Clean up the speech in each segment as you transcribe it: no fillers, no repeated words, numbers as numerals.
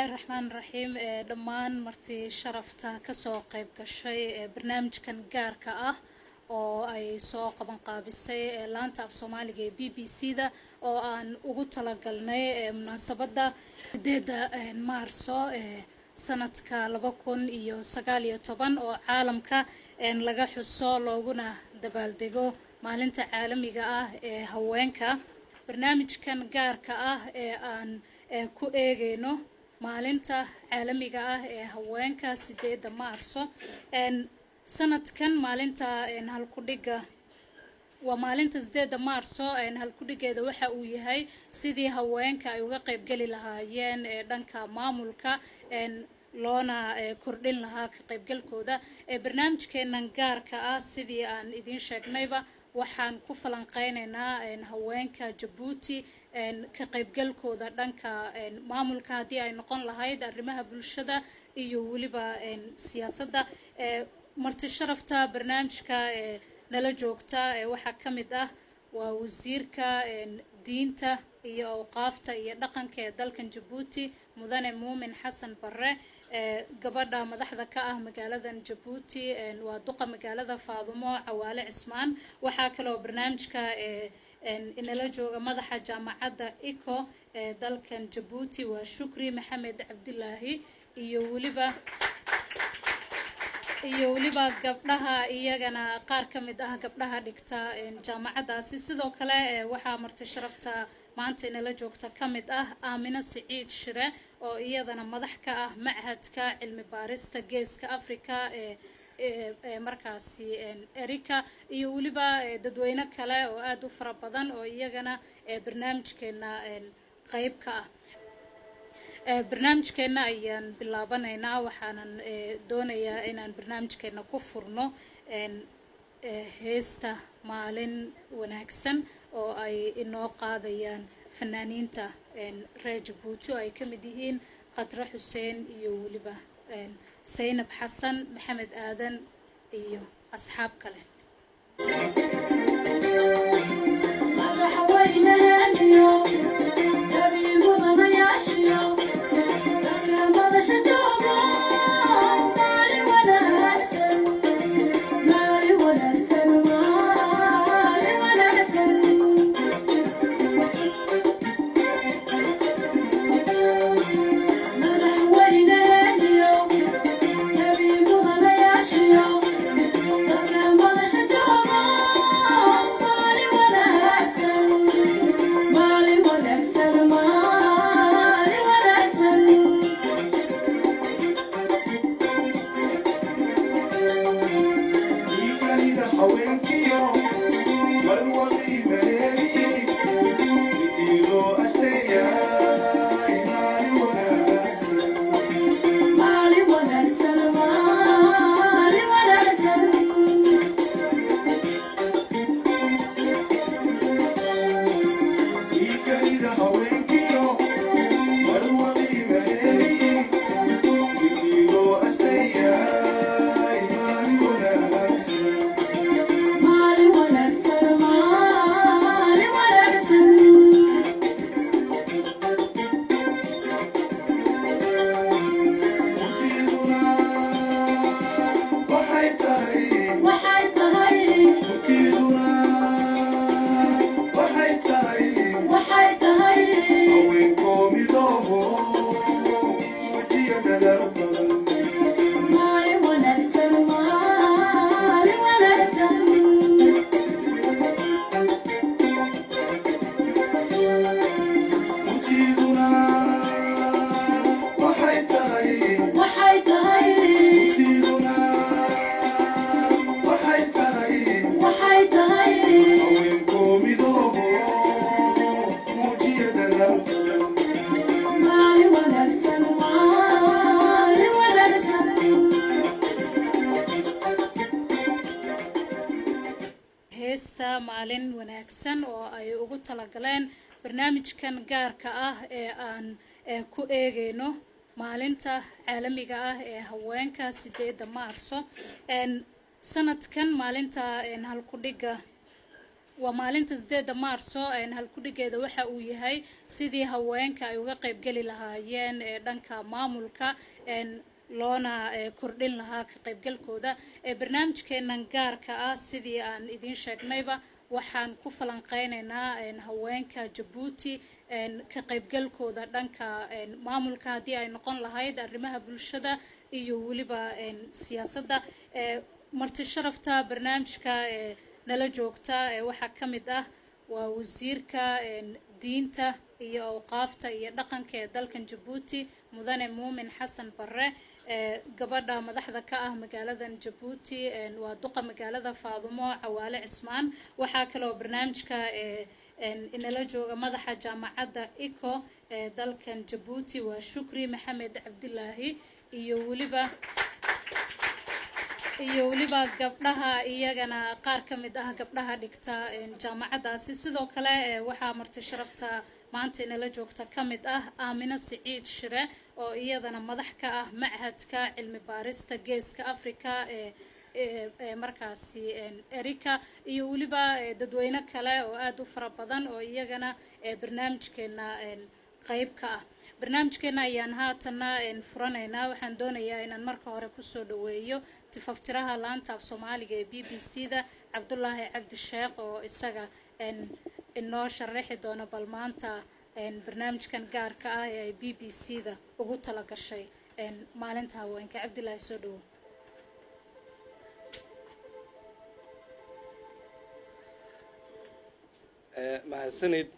الله الرحمن الرحيم دمان مرتي شرفتا كسو قيب كشي برنامج كان قاركا oo ay soo qaban qaabisay laanta af Soomaaliga ee BBC da oo aan ugu talagalnay munaasabada 8 Maarso sanadka 2019 oo caalamka laga xuso looguna dabaaldego maalinta caalamiga ah ee haweenka barnaamijkan gaarka ah ee aan ku eegayno maalinta caalamiga ah ee haweenka 8 Maarso sanadkan maalinta halkudhiga waa maalinta 8 Maarso halkudhigeeda waxa uu yahay sidii haweenka ay uga qayb gali lahaayeen dhanka maamulka loona kordhin lahaa ka qaybgalkooda barnaamijkeenan gaarka ah sidii aan idin sheegnayba waxaan ku falanqeynaynaa haweenka Djibouti ka qaybgalkooda dhanka maamulka hadii ay noqon lahayd arrimaha bulshada iyo waliba siyaasadda marti sharafta barnaamijka nala joogta waxa kamid ah waa wasiirka diinta iyo awqaafta iyo dhaqanka ee dalkan Djibouti mudane Muumin Xasan Barre gabadha madaxda ka ah magaalada Djibouti waa duqa magaalada Faadumo Cawaale Cismaan waxa kale oo barnaamijka inala jooga madaxa jaamacadda Iko dalkan Djibouti waa Shukri Maxamed Cabdillaahi iyo waliba gabdhaha iyagana qaar kamid ah gabdhaha dhigta jaamacadaasi sidoo kale waxa marti sharafta maanta inala joogta kamid ah Aamina Saciid Shire oo iyadana madax ka ah Machadka Cilmi Baarista Geeska Afrika markaasi Erika iyo waliba dadweyne kale oo aad u fara badan oo iyagana barnaamijkeena qayb ka ah barnaamijkeena ayaan bilaabanaynaa waxaanan doonayaa inaan barnaamijkeena ku furno heesta maalin wanaagsan oo ay inoo qaadayaan fanaaniinta reer Djibouti oo ay kamid yihiin Qadra Xuseen iyo waliba Zainab Xasan Maxamed Aadan iyo asxaab kale maalin wanaagsan oo ay ugu talagaleen barnaamijkan gaarka ah ee aan ku eegayno maalinta caalamiga ah ee haweenka 8 Maarso sanadkan maalinta halkudhiga waa maalinta 8 Maarso halkudhigeeda waxa uu yahay sidii haweenka ay uga qayb gali lahaayeen dhanka maamulka loona kordhin lahaa ka qaybgalkooda barnaamijkeenan gaarka ah sidii aan idin sheegnayba waxaan ku falanqeynaynaa haweenka Djibouti ka qaybgalkooda dhanka maamulka hadii ay noqon lahayd arrimaha bulshada iyo waliba siyaasadda marti sharafta barnaamijka nala joogta waxa kamid ah waa wasiirka diinta iyo awqaafta iyo dhaqanka ee dalkan Djibouti mudane Muumin Xasan Barre gabadha madaxda ka ah magaalada Djibouti waa duqa magaalada Faadumo Cawaale Cismaan waxa kale oo barnaamijka inala jooga madaxa jaamacadda ICO dalkan Djibouti waa Shukri Maxamed Cabdillaahi iyo waliba gabdhaha iyagana qaar kamid ah gabdhaha dhigta jaamacadaasi sidoo kale waxa marti sharafta maanta inala joogta kamid ah Aamina Siciid Shire oo iyadana madax ka ah Machadka Cilmi Baarista Geeska Afrika markaasi Erika iyo waliba dadweyne kale oo aad u fara badan oo iyagana barnaamijkeena qayb ka ah barnaamijkeena ayaan haatana furanaynaa waxaan doonayaa inaan marka hore ku soo dhaweeyo tifaftiraha laanta af Soomaaliga ee BBC-da Cabdullaahi Cabdi Sheekh oo isaga inoo sharaxi doona bal maanta barnaamijkan gaarka ah ee BBC-da ugu tala gashay maalinta haweenka Cabdullaahi soo dhawo mahadsanid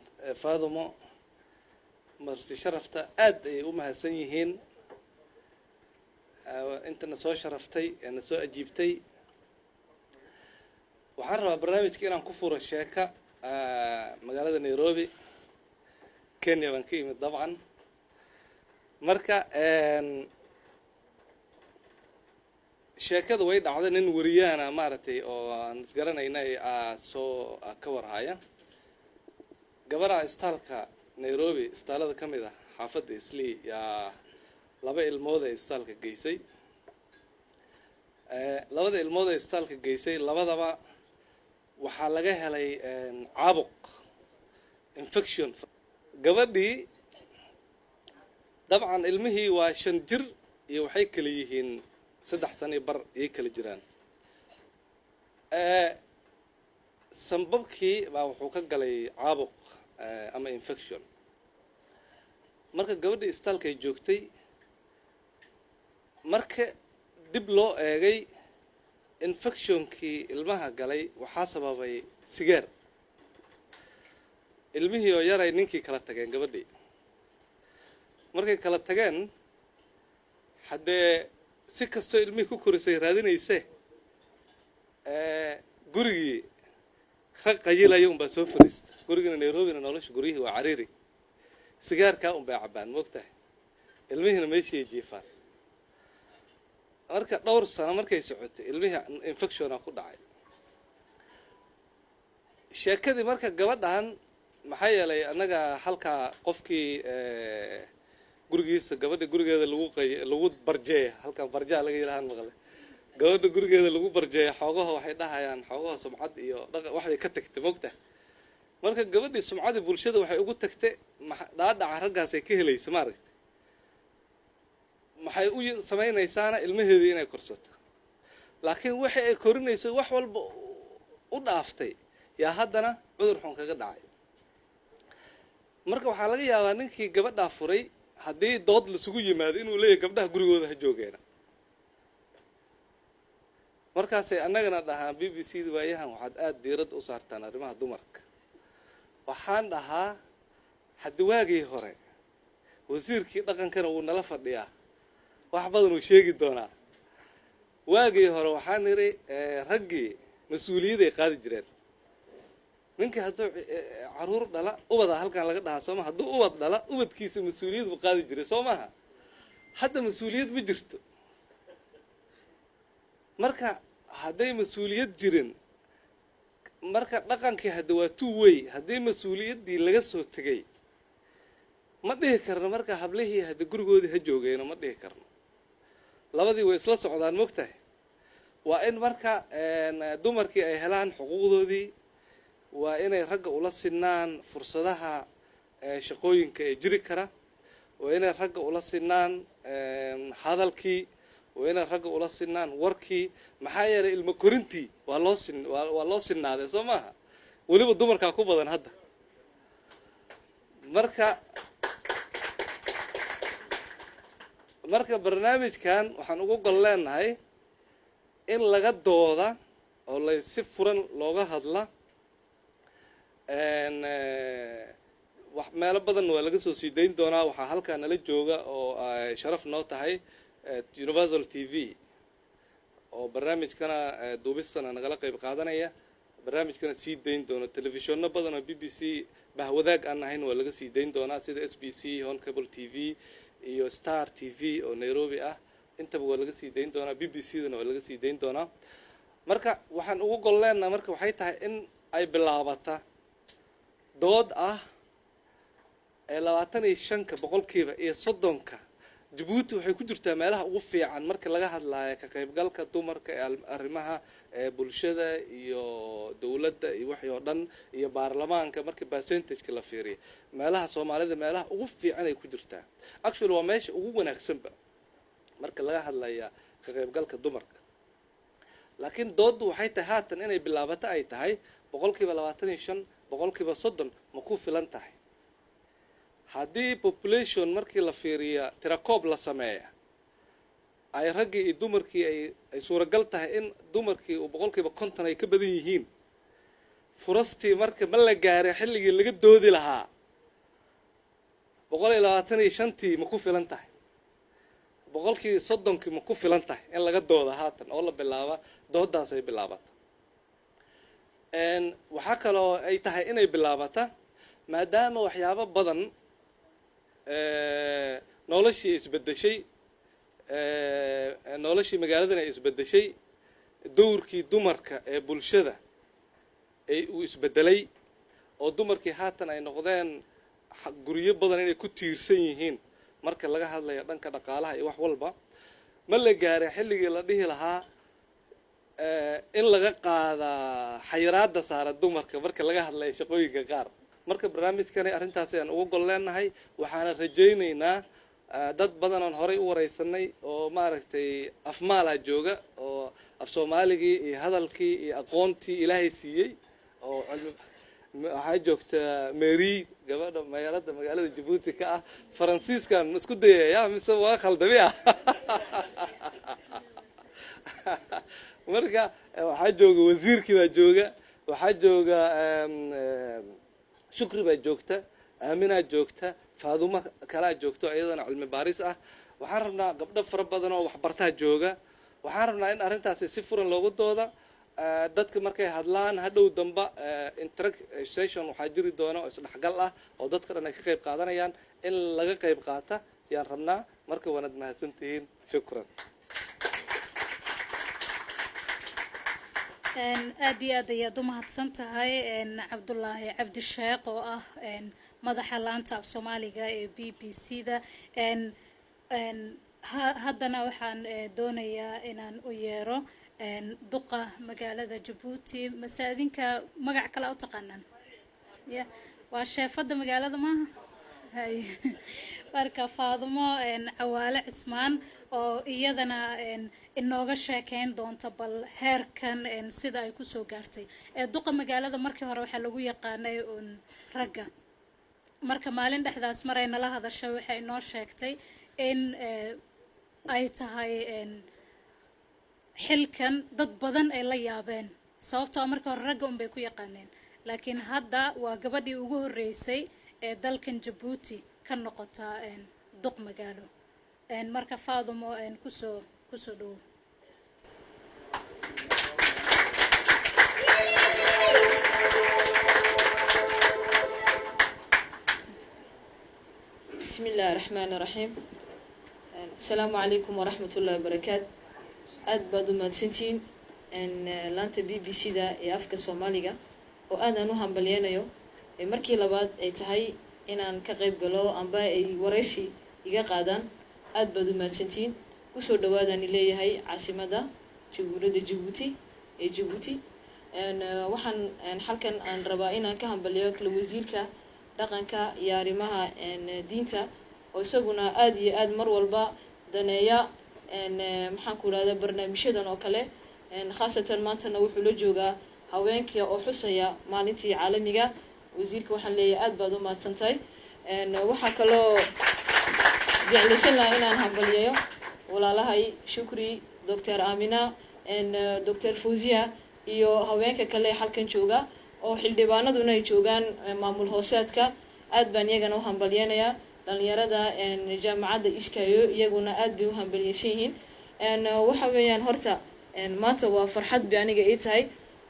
Faadumo marti sharafta aad ay u mahadsan yihiin intana soo sharaftay ana soo ajiibtay waxaan rabaa barnaamijka inaan ku furo sheeka magaalada Nairobi Kenya baan ka imid dabcan marka sheekadu way dhacday nin wariyahana maaragtay oo aan isgaranaynay soo ka warhaya gabadha istaalka Nairobi istaalada kamid ah xaafadda Islii yaa laba ilmood ay istaalka geysay labada ilmood ay istaalka geysay labadaba waxa laga helay caabuq infection gabadhii dabcan ilmihii waa 5 jir iyo waxay kala yihiin 3 sano bar ay kala jiraan sanbabkii baa wuxuu ka galay caabuq ama infection marka gabadhii istaalka ay joogtay marka dib loo eegay infectionkii ilmaha galay waxa sababay sigaar ilmihii oo yaray ninkii kala tageen gabadhii markay kala tageen hadee si kasto ilmihii ku korisay raadinayse gurigii rag qayilaya un baa soo fariista gurigina Nairobi nolosha guriyihii waa cariiri sigaarka un baa cabaan moogtahay ilmihina meeshii jiifaan marka dhowr sano markay socotay ilmihii infection ku dhacay sheekadii marka gabadhan maxaa yeelay anaga halka qofkii gurigiisa gabadha gurigeeda lagu barjeeyo halka barjaa laga yiraahdo maqlay gabadha gurigeeda lagu barjeeyo xoogaha waxay dhahayaan xoogaha sumcad iyo waxay ka tagtay moogtahay marka gabadhii sumcadii bulshada waxay ugu tagtay dhaadhaca raggaas ay ka helayso maaragtay maxay u sameynaysaana ilmaheedii inay korsato laakiin waxa ay korinayso wax walba u dhaaftay yaa haddana cudur xun kaga dhacay marka waxaa laga yaabaa ninkii gabadha furay haddii dood la isugu yimaado inuu leeyahay gabdhaha gurigooda ha joogeena markaasay annagana dhahaan BBC-da waayahan waxaad aad diiradda u saartaan arrimaha dumarka waxaan dhahaa haddi waagii hore wasiirkii dhaqankana wuu nala fadhiyaa wax badan uu sheegi doonaa waagii hore waxaan niri raggii mas-uuliyadday qaadi jireen ninkii hadduu caruur dhala ubada halkan laga dhahaa sooma hadduu ubad dhala ubadkiisa mas-uuliyad buu qaadi jiray soo maaha hadda mas-uuliyad ma jirto marka hadday mas-uuliyad jirin marka dhaqankii hadda waa two way haddii mas-uuliyaddii laga soo tegay ma dhihi karno marka hablihii hadda gurigoodii ha joogeeno ma dhihi karno labadii way isla socdaan mogtahay waa in marka dumarkii ay helaan xuquuqdoodii waa inay ragga ula sinaan fursadaha shaqooyinka ee jiri kara, waa inay ragga ula sinaan hadalkii, waa inay ragga ula sinaan warkii. maxaa yeelay ilmo korintii waa loo sinaaday soo maaha, weliba dumarkaa ku badan hadda. marka barnaamijkan waxaan ugu gol leenahay in laga dooda oo si furan looga hadla. meelo badan waa laga soo sii dayn doonaa. waxaa halkaa nala jooga oo ay sharaf noo tahay Universal TV oo barnaamijkana duubistana nagala qayb qaadanaya, barnaamijkana sii dayn doona. telefishinno badan oo BBC bahwadaag aan ahayn waa laga sii dayn doonaa, sida SBC, Hon Cable TV iyo Star TV oo Nairobi ah, intaba waa laga sii dayn doonaa. BBC-dana waa laga sii dayn doonaa. marka waxaan ugu gol leenahay marka waxay tahay in ay bilaabata dood ah 25 boqolkiiba iyo 30 Djibouti waxay ku jirtaa meelaha ugu fiican marka laga hadlayo ka qaybgalka dumarka ee arrimaha bulshada iyo dawladda iyo wixii oo dhan iyo baarlamaanka. marka percentage la fiiriyo meelaha Soomaalida meelaha ugu fiican ay ku jirtaa. actually waa meesha ugu wanaagsanba marka laga hadlayo ka qaybgalka dumarka. laakiin dooddu waxay tahay haatan inay bilaabato ay tahay boqolkiiba 25 boqolkiiba 30 ma ku filan tahay. haddii population markii la fiiriyo tirakoob la sameeya ay raggii iyo dumarkii ay suuragal tahay in dumarkii uu boqolkiiba 50 ay ka badan yihiin, furastii marka ma la gaaray xilligii laga doodi lahaa 125tii ma ku filan tahay, boqolkii 30kii ma ku filan tahay in laga dooda haatan oo la bilaaba doodaas ay bilaabata. waxaa kaloo ay tahay inay bilaabata maadaama waxyaabo badan noloshii isbedeshay, noloshii magaaladana isbedeshay, dowrkii dumarka ee bulshada uu isbedelay, oo dumarkii haatan ay noqdeen guryo badan inay ku tiirsan yihiin marka laga hadlayo dhanka dhaqaalaha iyo wax walba. ma la gaaray xilligii la dhihi lahaa in laga qaada xayiraada saara dumarka marka laga hadlayo shaqooyinka qaar. marka barnaamijkani arrintaas ayaan ugu gol leenahay. waxaana rajaynaynaa dad badan oon horay u wareysanay oo maaragtay afmaalaa jooga oo af soomaaligii iyo hadalkii iyo aqoontii ilaahay siiyey. oo waxaa joogta Mary, gabadha magaalada Djibouti ka ah. faransiiskan isku dayaya mise waa khaldamiya. marka waxaa jooga wasiirkii baa jooga, waxaa jooga shukri baa joogta, aaminaa joogta, faadumo kalaa joogto iyadana cilmi baaris ah. waxaan rabnaa gabdho fara badan oo waxbartaa jooga. waxaan rabnaa in arrintaasi si furan loogu dooda. dadka markay hadlaan hadhow damba interaction waxaa jiri doona oo isdhexgal ah oo dadka dhan ay ka qayb qaadanayaan. in laga qayb qaata yaan rabnaa. marka waanad mahadsantihiin. shukran. aad iyo aad ayaad u mahadsan tahay cabdulaahi cabdi sheekh oo ah madaxa laanta af soomaaliga ee BBC-da. haddana waxaan doonayaa inaan u yeero duqa magaalada Djibouti. mase adinka magac kale u taqaanaan? waa sheefada magaalada maaha? marka Faadumo Cawaale Cismaan oo iyadana inooga sheekeyn doonta bal heerkan sida ay ku soo gaartay. duqa magaalada markii hore waxaa lagu yaqaanay ragga. marka maalin dhexdaas maray nala hadashay waxay inoo sheegtay in ay tahay xilkan dad badan ay la yaabeen, sababtoo markii hore ragga unbay ku yaqaaneen. laakiin hadda waa gabadhii ugu horeysay ee dalkan Djibouti ka noqota duq magaalo. marka Faadumo kusoo dhow. بسم الله الرحمن الرحيم. السلام عليكم ورحمة الله وبركاته. aad baad u mahadsantihiin laanta BBC-da ee afka Soomaaliga oo aadaan u hambalyeeyo. markii labaad ay tahay inaan ka qayb galo amba ay wareysi iga qaadaan. aad baad u mahadsantihiin. kusoo dhawaadaan leeyahay caasimada Jamhuuriyadda Djibouti ee Djibouti. waxaan halkan aan rabaa inaan ka hambaliyo kala wasiirka dhaqanka iyo arrimaha diinta oo isaguna aad iyo aad mar walba daneeya maxaan ku rahdaa barnaamijyadan oo kale khaasatan maantana wuxuu la joogaa haweenkii oo xusaya maalintii caalamiga wasiirka waxaan leeyahay aad baad u mahadsantahay waxaa kaloo jeclaysan lahaa inaan hambaliyeeyo walaalahay shukri dr amina dr fawziya iyo haweenka kale halkan jooga oo xildhibaanaduna ay joogaan maamul hoosaadka aad baan iyagana u hambaliyeynayaa dhalinyarada jaamacadda iskayo iyaguna aad bay u hambaliyeysan yihiin waxa weeyaan horta maanta waa farxad bay aniga ii tahay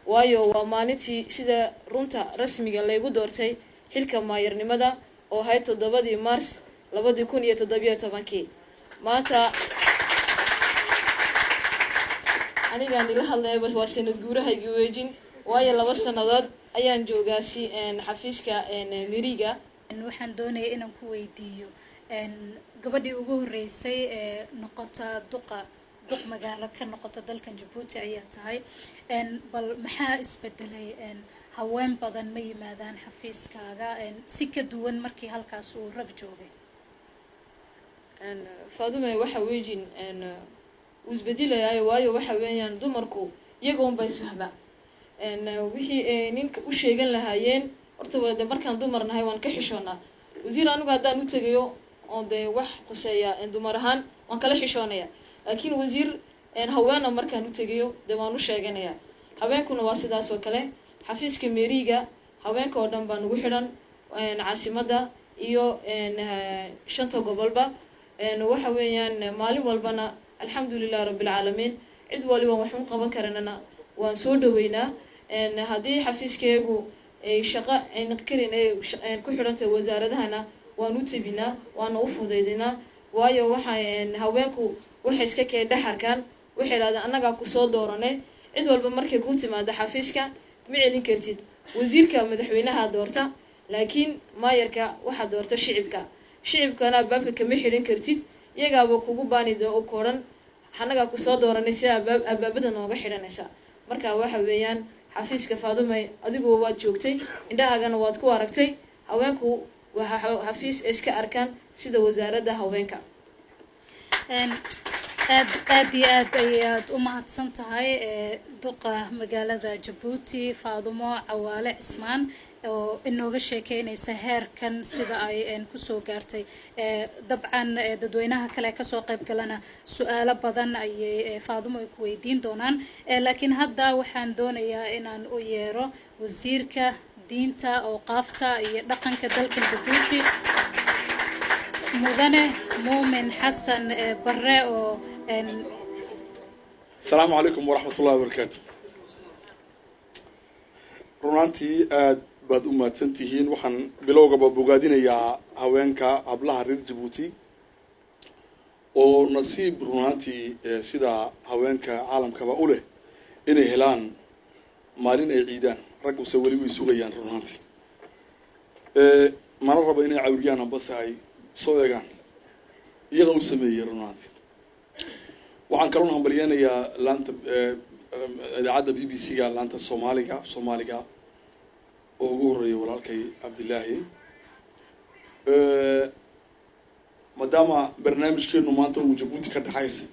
waayo waa maalintii sida runta rasmiga laygu doortay xilka maayarnimada oo ahayd 7 Mars 2017 maanta aniga nila hadlay waa sanad guurahayga weejin waayo 2 sanadood ayaan joogaasi xafiiska miriga waxaan doonayaa inaan ku weydiiyo gabadhii ugu horeysay ee noqota duq magaalo ka noqota dalkan Djibouti ayaa tahay bal maxaa isbedelay haween badan ma yimaadaan xafiiskaaga si ka duwan markii halkaas uu rag joogay Faadume waxa weejin isbedelayo waayo waxa weeyaan dumarku iyagoon bay isfahma wixii ninka u sheegan lahaayeen horta wada markaan dumarnahay waan ka xishoonaa wasiir anigu haddaan u tagayo oo de wax quseeya dumar ahaan waan kala xishoonaya laakiin wasiir haweena markaan u tagayo de waan u sheeganaya haweenkuna waa sidaas oo kale xafiiska meeriga haweenka oo dhan baan ugu xidhan caasimada iyo shanta gobolba waxa weeyaan maalin walbana alxamdulillaah rabbil caalamiin cid waliba waxaan qaban karanana waan soo dhaweynaa haddii xafiiskeegu ay shaqo ayna karin ay ku xidhantay wasaaradahana waan u tabinaa waan u fudaydinaa waayo waxaan haweenku waxay iska keen dhaxarkan waxay yiraahdaan annaga ku soo dooranay cid walba markay ku timaado xafiiska ma celin kartid wasiirka madaxweynaha doorta laakiin maayarka waxa doorta shicibkana baabka kama xidhin kartid iyagaaba kugu baanida oo koran anaga ku soo dooranay si abaabada nooga xidhanaysa marka waxa weeyaan xafiiska Faadume adigu waad joogtay indhahaagana waad ku aragtay haweenku waxa xafiis iska arkaan sida wasaaradda haweenka aad iyo aad ayaad u mahadsan tahay duqa magaalada Djibouti Faadumo Cawaale Cismaan oo inooga sheekeynaysa heerkan sida ay ku soo gaartay dabcan dadweynaha kale ka soo qayb galana su'aalo badan ay Faadumo ku weydiin doonaan laakiin hadda waxaan doonayaa inaan u yeero wasiirka diinta oo qaafta iyo dhaqanka dalka Djibouti mudane Muumin Xasan Barre oo السلام عليكم ورحمة الله وبركاته. رونانتي بعد أمة سنتين وحن بلوغ بوجادين يا هوانكا قبلها ريد جيبوتي ونصيب رونانتي سيدا هوانكا عالم كباوله إنه هلان مالين العيدان رجوا سوالي ويسوقيان رونانتي ما نرى بين عوريان بس هاي صويان يغو سمية رونانتي waxaan kaloo hambaliyeenayaa laanta idaacadda BBC ga laanta Soomaaliga oo ugu horeeyay walaalkay Cabdilaahi maadaama barnaamijkeenu maanta uu Djibouti ka dhaxaysa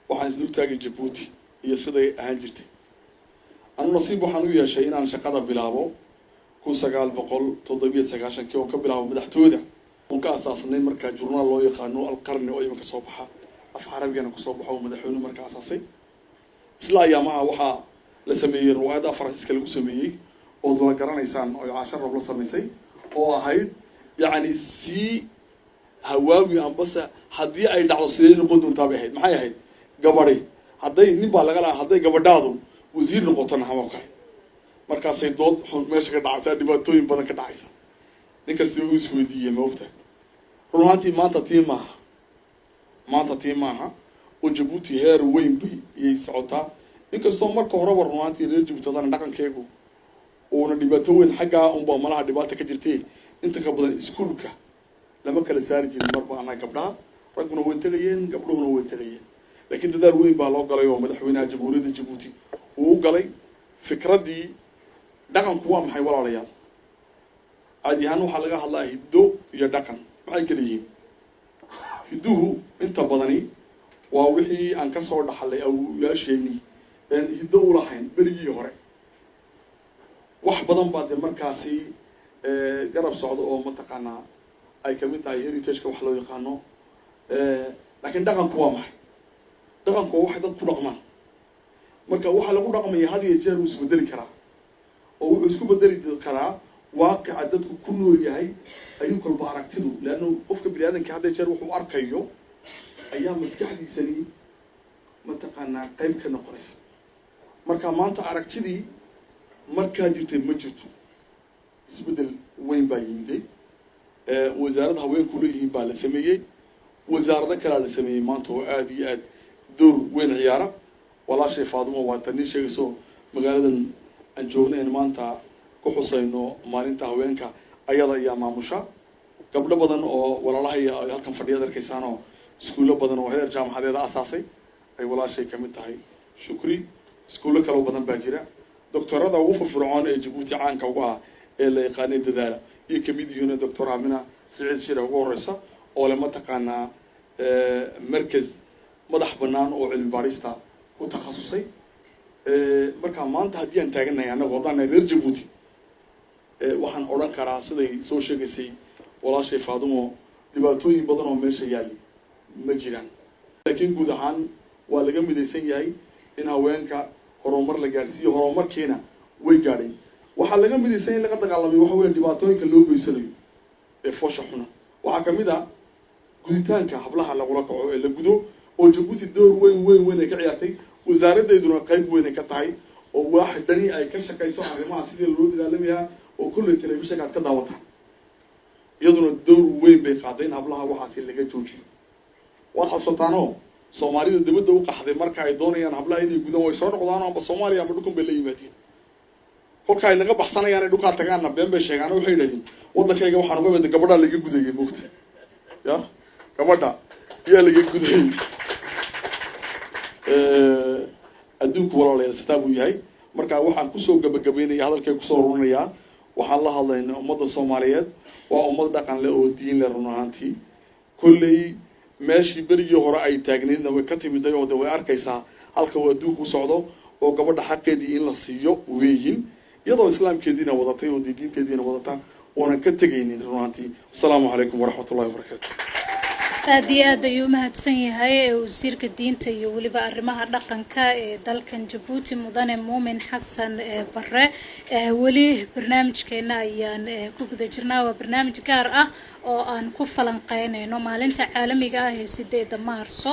waxaan isla taagay Djibouti iyo siday ahaan jirtay anu nasiib waxaan u yeeshay inaan shaqada bilaabo 1997 oo ka bilaabo madaxtooyada oo ka asaasnay markaa journal loo yaqaano Al-Qarni oo imanka soo baxa عربينا كصوب حوم مدحونه مركز أساسي إسلا يا ما وحى لسمير وهذا فرنسيس كله سميه وضل قرن إنسان أو 10 ربع سميسي أو هاي يعني سي هواوي هم بس هدي أي دعوسين نقدون تابعين ما هي قبري هدي نبالغ على هدي قبردادهم وزير نقطنا حماقي مركز سيدود ماشي كده عسى دبتوين بدنا كده عسى نكستيو سويدية موقته روحاتي ما تتيمه maanta tiimaha oo Djibouti heer weyn bay ay socotaa inkastoo marka hore warnaantii reer Djibouti dadana dhaqankeegu oo dhibaato weyn xagga umba malaha dhibaato ka jirtay inta ka badan iskuulka lama kala saari jirin marba ana gabdhaha raguna way tagayeen gabdhuhuna way tagayeen laakiin dadaal weyn baa loo galay oo madaxweynaha jamhuuriyadda Djibouti uu galay fikraddii dhaqanku waa maxay walaalayaal caadi ahaan waxaa laga hadlaa hiddo iyo dhaqan maxay kala yihiin hidduhu inta badani waa wixii aan ka soo dhaxalay awoowayaasheenii een hiddo u lahayn berigii hore wax badan baa dee markaasi garab socda oo mataqaanaa ay kamid tahay heritage-ka wax loo yaqaano laakiin dhaqanku waa maxay dhaqanku waa waxay dad ku dhaqmaan marka waxaa lagu dhaqmaya had iyo jeer uu isbedeli karaa oo wuxuu isku bedeli karaa waaqica dadku ku nool yahay ayuu kolba aragtidu leanna qofka bini aadanka hadda jeer wuxuu arkayo ayaa maskaxdiisani mataqaanaa qayb ka noqonaysa marka maanta aragtidii markaa jirtay ma jirto isbedel weyn baa yimiday wasaaradda haweenku leeyihiin baa la sameeyey wasaarado kalaa la sameeyey maanta oo aada iyo aad door weyn ciyaara walaashay Faadumo waa tan sheegayso magaaladan aan joognayn maanta ku xusayno maalinta haweenka ayada iyo maamusha gabdho badan oo walaalahay ay halkan fadhiyada arkaysaan oo iskuulo badan oo heer jaamacadeed asaasay ay walaashay kamid tahay shukri iskuulo kale badan baa jira doctorada ugu firfircoon ee Djibouti caanka uga ah ee la yaqaanay dadaala iyo kamid yihiin doctor Amina Saciid Shire ugu horeysa oo la mataqaanaa markaz madax banaan oo cilmi baarista ku takhasusay marka maanta haddii aan taaganahay anagoo dhan reer Djibouti waxaan oran karaa siday soo sheegaysay walaashay Faadumo dhibaatooyin badan oo meesha yaali ma jiraan laakiin guud ahaan waa laga midaysan yahay in haweenka horumar la gaarsiiyo horumarkeena way gaadheen waxaa laga midaysan in laga dagaalamay waxa weeye dhibaatooyinka loo geysanayo ee foosha xuna waxaa kamid ah guditaanka hablaha lagula kaco ee la gudo oo Djibouti door weyn ay ka ciyaartay wasaaraddeeduna qayb weyn ay ka tahay oo waaxid dhani ay ka shaqayso arrimaha sidii loo dagaalamayaa oo kulli telefishinka aad ka daawataan iyaduna door weyn bay qaadeen hablaha waxaasi laga joojiyo waad xasuutaano Soomaalida dibadda u qaxday marka ay doonayaan hablaha inay gudaan way soo noqdaan amba Soomaaliya ama dhulkan bay la yimaadeen kolka ay naga baxsanayaan ay dhulka tagaana been bay sheegaan waxay yiraahdeen wadankayga waxaan uga wada gabadha laga gudayay moogta ya gabadha yaa laga gudayay adduunku walaalayaal sidaa buu yahay marka waxaan kusoo gabagabeynaya hadalkay kusoo ururinayaa waxaan la hadlaynaa ummadda Soomaaliyeed waa ummad dhaqan leh oo diin leh run ahaantii kulley meeshii berigii hore ay taagneedna way ka timiday oo way arkaysaa halka uu adduunku socdo oo gabadha xaqeedii in la siiyo weeyin iyadoo islaamkeediina wadatay oo diinteediina wadata oona ka tegaynin run ahaantii assalaamu calaykum waraxmatullaahi wabarakaatu aad iyo aad ayuu mahadsan yahay wasiirka diinta iyo waliba arrimaha dhaqanka ee dalkan Djibouti mudane Muumin Xasan Barre wali barnaamijkeena ayaan ku guda jirnaa waa barnaamij gaar ah oo aan ku falanqeynayno maalinta caalamiga ah ee 8 Maarso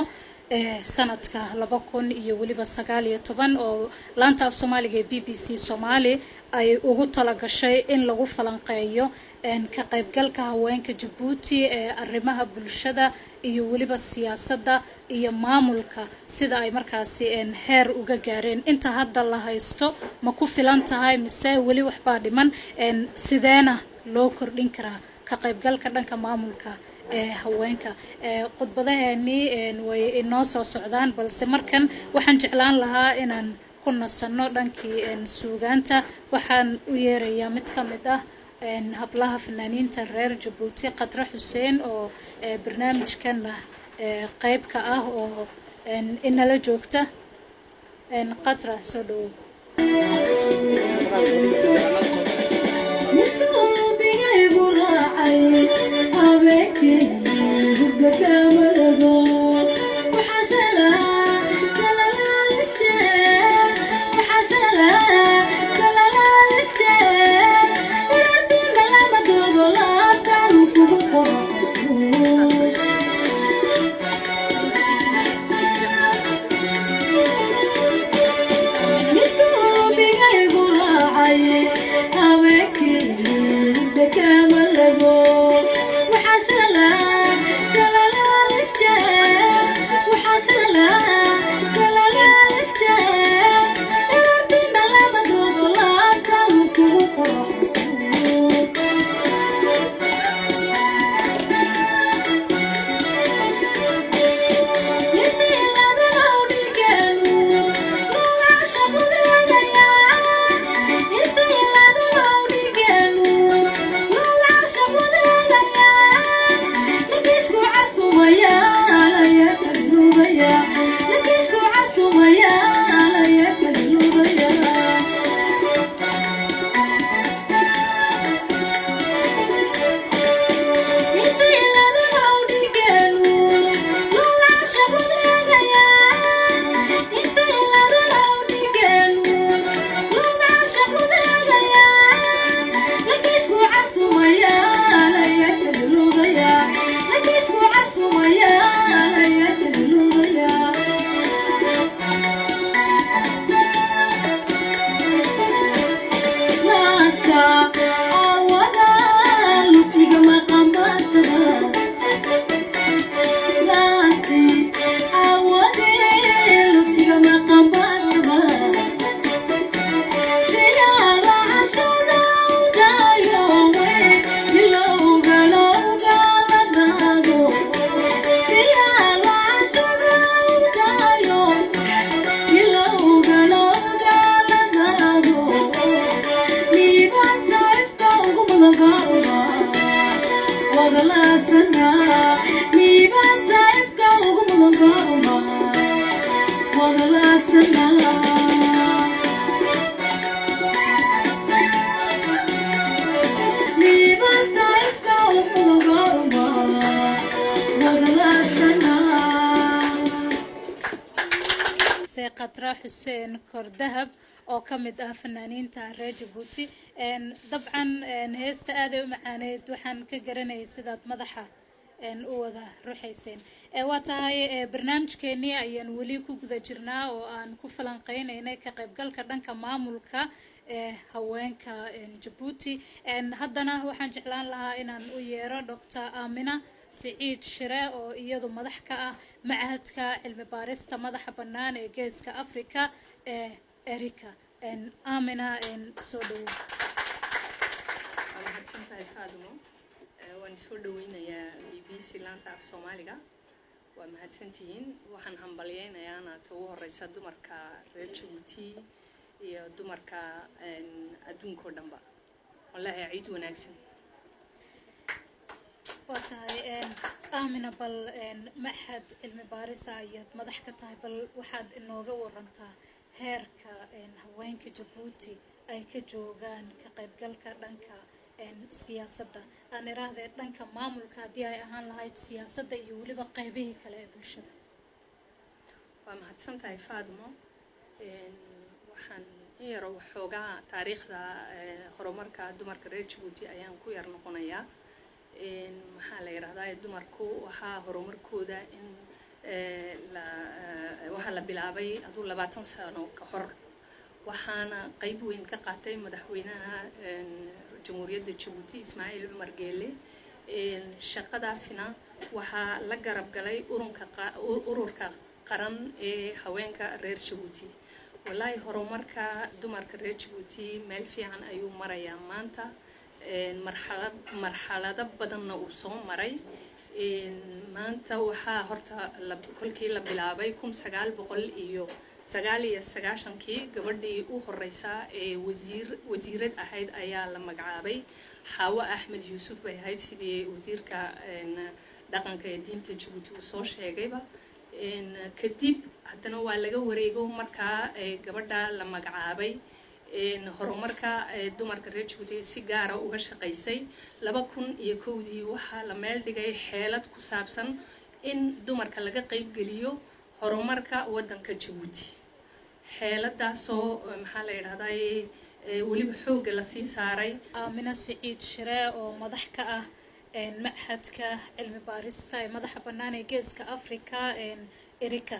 sanadka 2019 oo laanta af Soomaaliga ee BBC Soomaali ay ugu talagashay in lagu falanqeeyo ka qaybgalka haweenka Djibouti ee arrimaha bulshada iyo waliba siyaasadda iyo maamulka sida ay markaasi heer uga gaareen inta hadda la haysto ma ku filan tahay mise wali waxba dhiman sideena loo kordhin karaa ka qaybgalka dhanka maamulka ee haweenka khudbadaheeni way inoo soo socdaan balse markan waxaan jeclaan lahaa inaan ku nasano dhankii suugaanta waxaan u yeerayaa mid ka mid ah hablaha fanaaniinta reer Djibouti Qadra Xuseen oo barnaamijkan qayb ka ah oo inala joogta Qadra soo dhow I قطرة حسين كردهب oo ka mid ah fanaaniinta reer Djibouti dabcan heesta aad u macaaneed waxaan ka garanayay sidaad madaxa u wada ruuxayseen waa tahay barnaamijkeennii ayaan weli ku guda jirnaa oo aan ku falanqeynaynay ka qaybgalka dhanka maamulka haweenka Djibouti haddana waxaan jeclaan lahaa inaan u yeero Dr. Amina سعيد شراء ويادو مدحكا معهدكا علم باريستا مدح بنان جيسكا أفريكا إريكا آمنة سودو ونسودوين يا BBC لانتا في سوماليا ومهتسنتين وحن همبليين أنا توه الرئيس دمركا ريتشوتي يا دمركا أدون كردنبا والله عيد وناكسن وتاي آمنة بل معهد المبارسة يد مدحكتها بل واحد إنه جور رنتا هيركا هوينك جيبوتي أي كجوجان كقيب جلك دنكا سياسة أنا راهذا دنكا معمول كدي أهان لهاي السياسة يولي بقيبه كلا بالشدة ومهتسنت هاي فادمو وحن يروح حوجا تاريخ ذا هرمركا دمركا ريتشوتي أيام كوير نقنيا maxaa la yiraahdaa dumarku waxa horumarkooda in waxa la bilaabay aduu 20 sano ka hor waxaana qayb weyn ka qaatay madaxweynaha jamhuuriyadda Djibouti Ismaaciil Umar Geele shaqadaasina waxa la garab galay ururka qaran ee haweenka reer Djibouti wallahi horumarka dumarka reer Djibouti meel fiican ayuu marayaa maanta marxalada badanna uu soo maray maanta waxa horta kolkii la bilaabay 1999kii gabadhii u horeysa ee wasiirad ahayd ayaa la magacaabay Xawa Ahmed Yusuf bay ahayd sidii wasiirka dhaqanka ee diinta Djibouti uu soo sheegayba kadib haddana waa laga wareego markaa gabadha la magacaabay horumarka dumarka reer Djibouti si gaar ah uga shaqeysay 2001dii waxa la meel dhigay xeelad ku saabsan in dumarka laga qayb geliyo horumarka wadanka Djibouti xeeladaas oo maxaa la yiraahdaa waliba xoog la sii saaray Amina Saciid Shiree oo madax ka ah معهدكا علم باريستا مدح بناني جيسكا أفريكا إريكا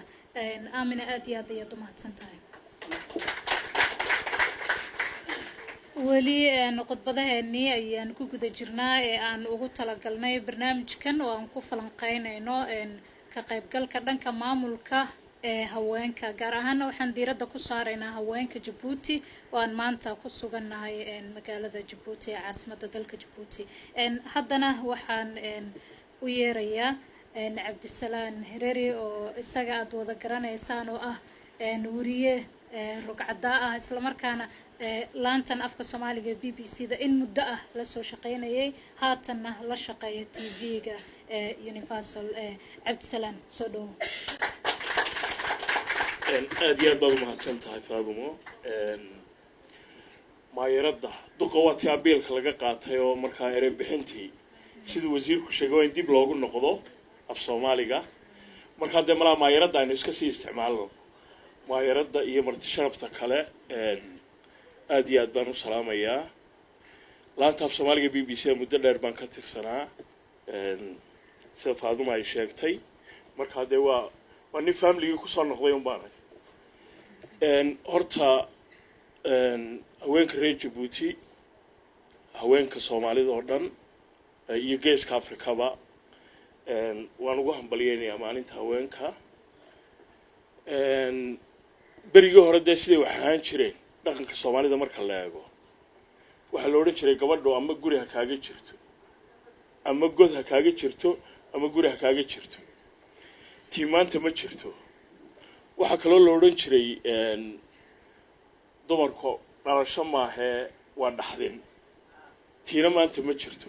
آمنة أدي هذا يدومات سنتاي ولي نقد بدها إني أيان كوكو دجرنا أن أقول لقلنا برنامج كان وأن كفلان قاينا إنه كقيب قال كردن كمامولكا هواينكا جارهنا وحن ديرة كسارنا هواينكا جيبوتي وأن مانتا كسوغنا هاي مقالة جيبوتي عاصمة دلك جيبوتي حدنا وحن ويريا عبد السلام هريري وإساقا أدو ذكرنا إسانو نوريه رقعداء إسلامركانا لانتن أفكا سوماليغا BBC دا إن مدة لسو شقينيي هاتنا لشقاية TVغا يونيفرسال عبد السلام سودو aad iyo aad baad u mahadsan tahay Faadumo maayaradda duqawaadka abiilka laga qaatay oo markaa erey bixintii sida wasiirku sheegay in dib loogu noqdo af Soomaaliga marka hadda malaha maayaradda aynu iska sii isticmaalno maayaradda iyo marti sharafta kale aad iyo aad baan u salaamayaa laanta af Soomaaliga BBC muddo dheer baan ka tirsanaa sida Faadumo ay sheegtay marka hadda waa nin family ku soo noqday un baan horta haweenka reer Djibouti haweenka Soomaalida oo dhan iyo geeska Afrikaba waan ugu hambalyeynaa maalinta haweenka berigii hore dee sidii wax ahaan jireen dhaqanka Soomaalida marka la eego waxa la oran jiray gabadhu ama guri ha kaaga jirto ama god ha kaaga jirto ama guri ha kaaga jirto tiimaanta ma jirto waxa kale oo la oran jiray dumarku dhalasho maahe waa dhaxdin tiina maanta ma jirto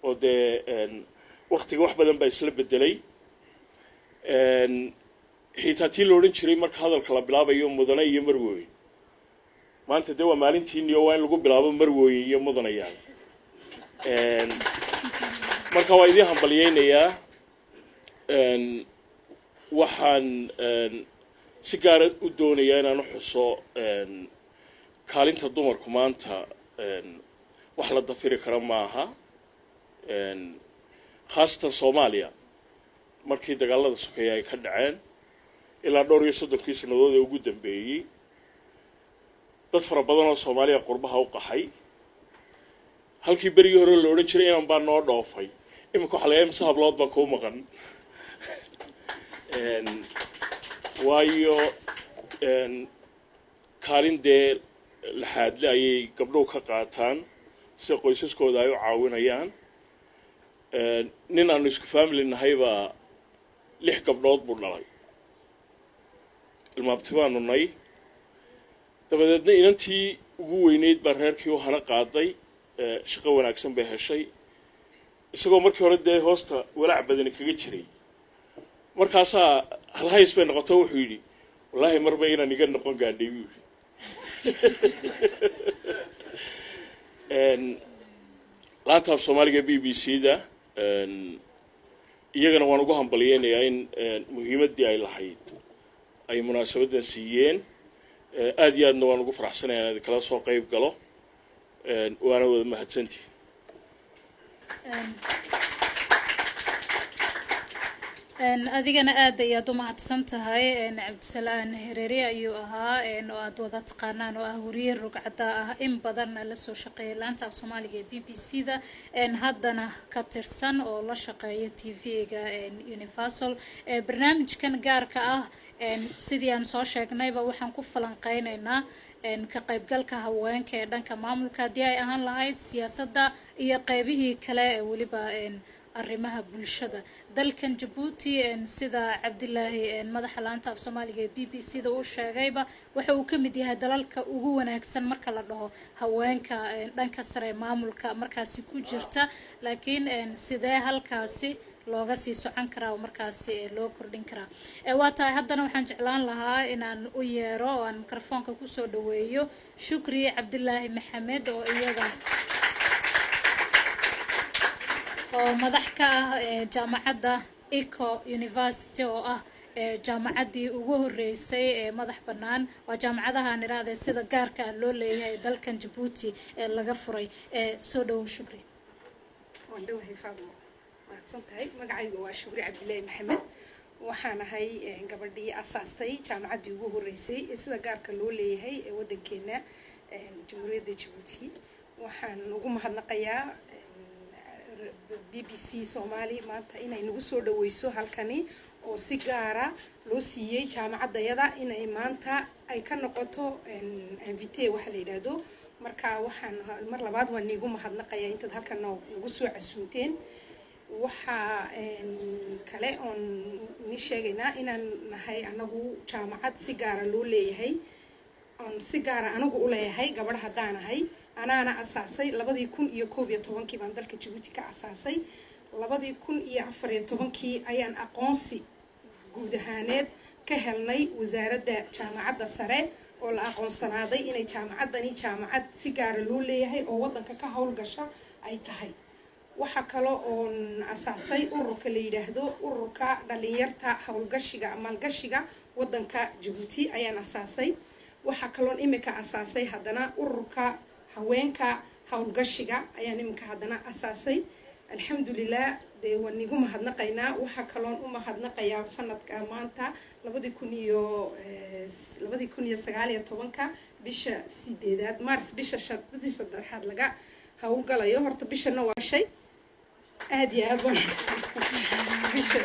oo dee waqtiga wax badan baa isla bedelay xitaa tii la odhan jiray marka hadalka la bilaabayo mudane iyo marwooyin maanta dee waa maalintiiniyo waa in lagu bilaabo marwooyin iyo mudanayaan marka waa idiin hambalyaynayaa waxaan si gaara u doonayaa inaan u xuso kaalinta dumarku maanta wax la dafiri kara maaha khaasatan Soomaaliya markii dagaalada sokeeye ay ka dhaceen ilaa dhowr iyo 30 sanadood ee ugu dambeeyay dad fara badan oo Soomaaliya qurbaha u qaxay halkii berigii hore la odhan jiray inaan baa noo dhoofay imika waxa laga yaabaa hablood baa ku maqan waayo kaalin dee laxaadle ayay gabdhuhu ka qaataan si qoysaskooda ay u caawinayaan nin aanu isku family nahay baa 6 gabdhood buu dhalay ilmaabti baanu nay dabadeedna inantii ugu weyneyd baa reerkii u hana qaaday shaqo wanaagsan bay heshay isagoo markii hore dee hoosta walaac badani kaga jiray markaasaa halhays bay noqoto wuxuu yidhi wallaahi marba inaan iga noqon gaadhay buu yidhi laanta af Soomaaliga BBC-da iyagana waan ugu hambaliyaynayaa in muhiimadii ay lahayd ay munaasabadan siiyeen aad iyo aadna waan ugu faraxsanayaa inaad kala soo qayb galo waana wada mahadsantihiin adigana aad ayaad u mahadsan tahay cabdisalaan Hereere ayuu ahaa oo aad wada taqaanaan oo ah wariye rugcada ah in badan la soo shaqeeyay laanta af Soomaaliga BBC-da haddana ka tirsan oo la shaqeeya TV-ga Universal barnaamijkan gaarka ah sidii aan soo sheegnayba waxaan ku falanqeynaynaa ka qaybgalka haweenka ee dhanka maamulka haddii ay ahaan lahayd siyaasadda iyo qaybihii kale ee weliba arrimaha bulshada dalkan Djibouti sida Cabdilaahi madaxa laanta af Soomaaliga ee BBC-da uu sheegayba waxa uu ka mid yahay dalalka ugu wanaagsan marka la dhaho haweenka dhanka sare maamulka markaasi ku jirta laakiin sidee halkaasi looga sii socon karaa oo markaasi loo kordhin karaa waa tahay haddana waxaan jeclaan lahaa inaan u yeero oo aan mikrofoonka ku soo dhaweeyo Shukri Cabdilaahi Maxamed oo iyaga oo madax ka ah jaamacadda Eco University oo ah jaamacaddii ugu horeysay ee madax bannaan waa jaamacadaha aan iraahday sida gaarka ah loo leeyahay dalkan Djibouti ee laga furay soo dhaw Shukri waan dhawahay Faadimo santahay magacaygu waa Shukri Cabdilaahi Maxamed waxaan ahay gabadhii asaastay jaamacaddii ugu horeysay ee sida gaarka loo leeyahay ee wadankeena Jamhuuriyadda Djibouti waxaan ugu mahadnaqayaa BBC Soomaali maanta inay nagu soo dhaweyso halkani oo si gaara loo siiyay jaamacaddayada inay maanta ay ka noqoto invité waxa la yiraahdo marka waxaan mar labaad waan igu mahadnaqayaa intaad halkan nagu soo casuunteen waxa kale oon ni sheegaynaa inaan nahay anagu jaamacad si gaara loo leeyahay on si gaara anagu u leeyahay gabadha haddaanahay anaana asaasay 2011 baan dalka Djibouti ka asaasay 2014 ayaan aqoonsi guud ahaaneed ka helnay wasaaradda jaamacadda sare oo la aqoonsanaaday inay jaamacaddani jaamacad si gaara loo leeyahay oo wadanka ka howlgasha ay tahay waxa kale oo asaasay ururka la yiraahdo ururka dhalinyarta howlgashiga maalgashiga wadanka Djibouti ayaan asaasay waxa kale oo imika asaasay haddana ururka haweenka howlgashiga ayaan imika haddana asaasay alxamdulillah de waan igu mahadnaqaynaa waxa kale oo u mahadnaqayaa sanadka maanta 2019 bisha 8 Mars bisha 3 laga hawlgalayo horta bishana waa shay aad iyo aad bisha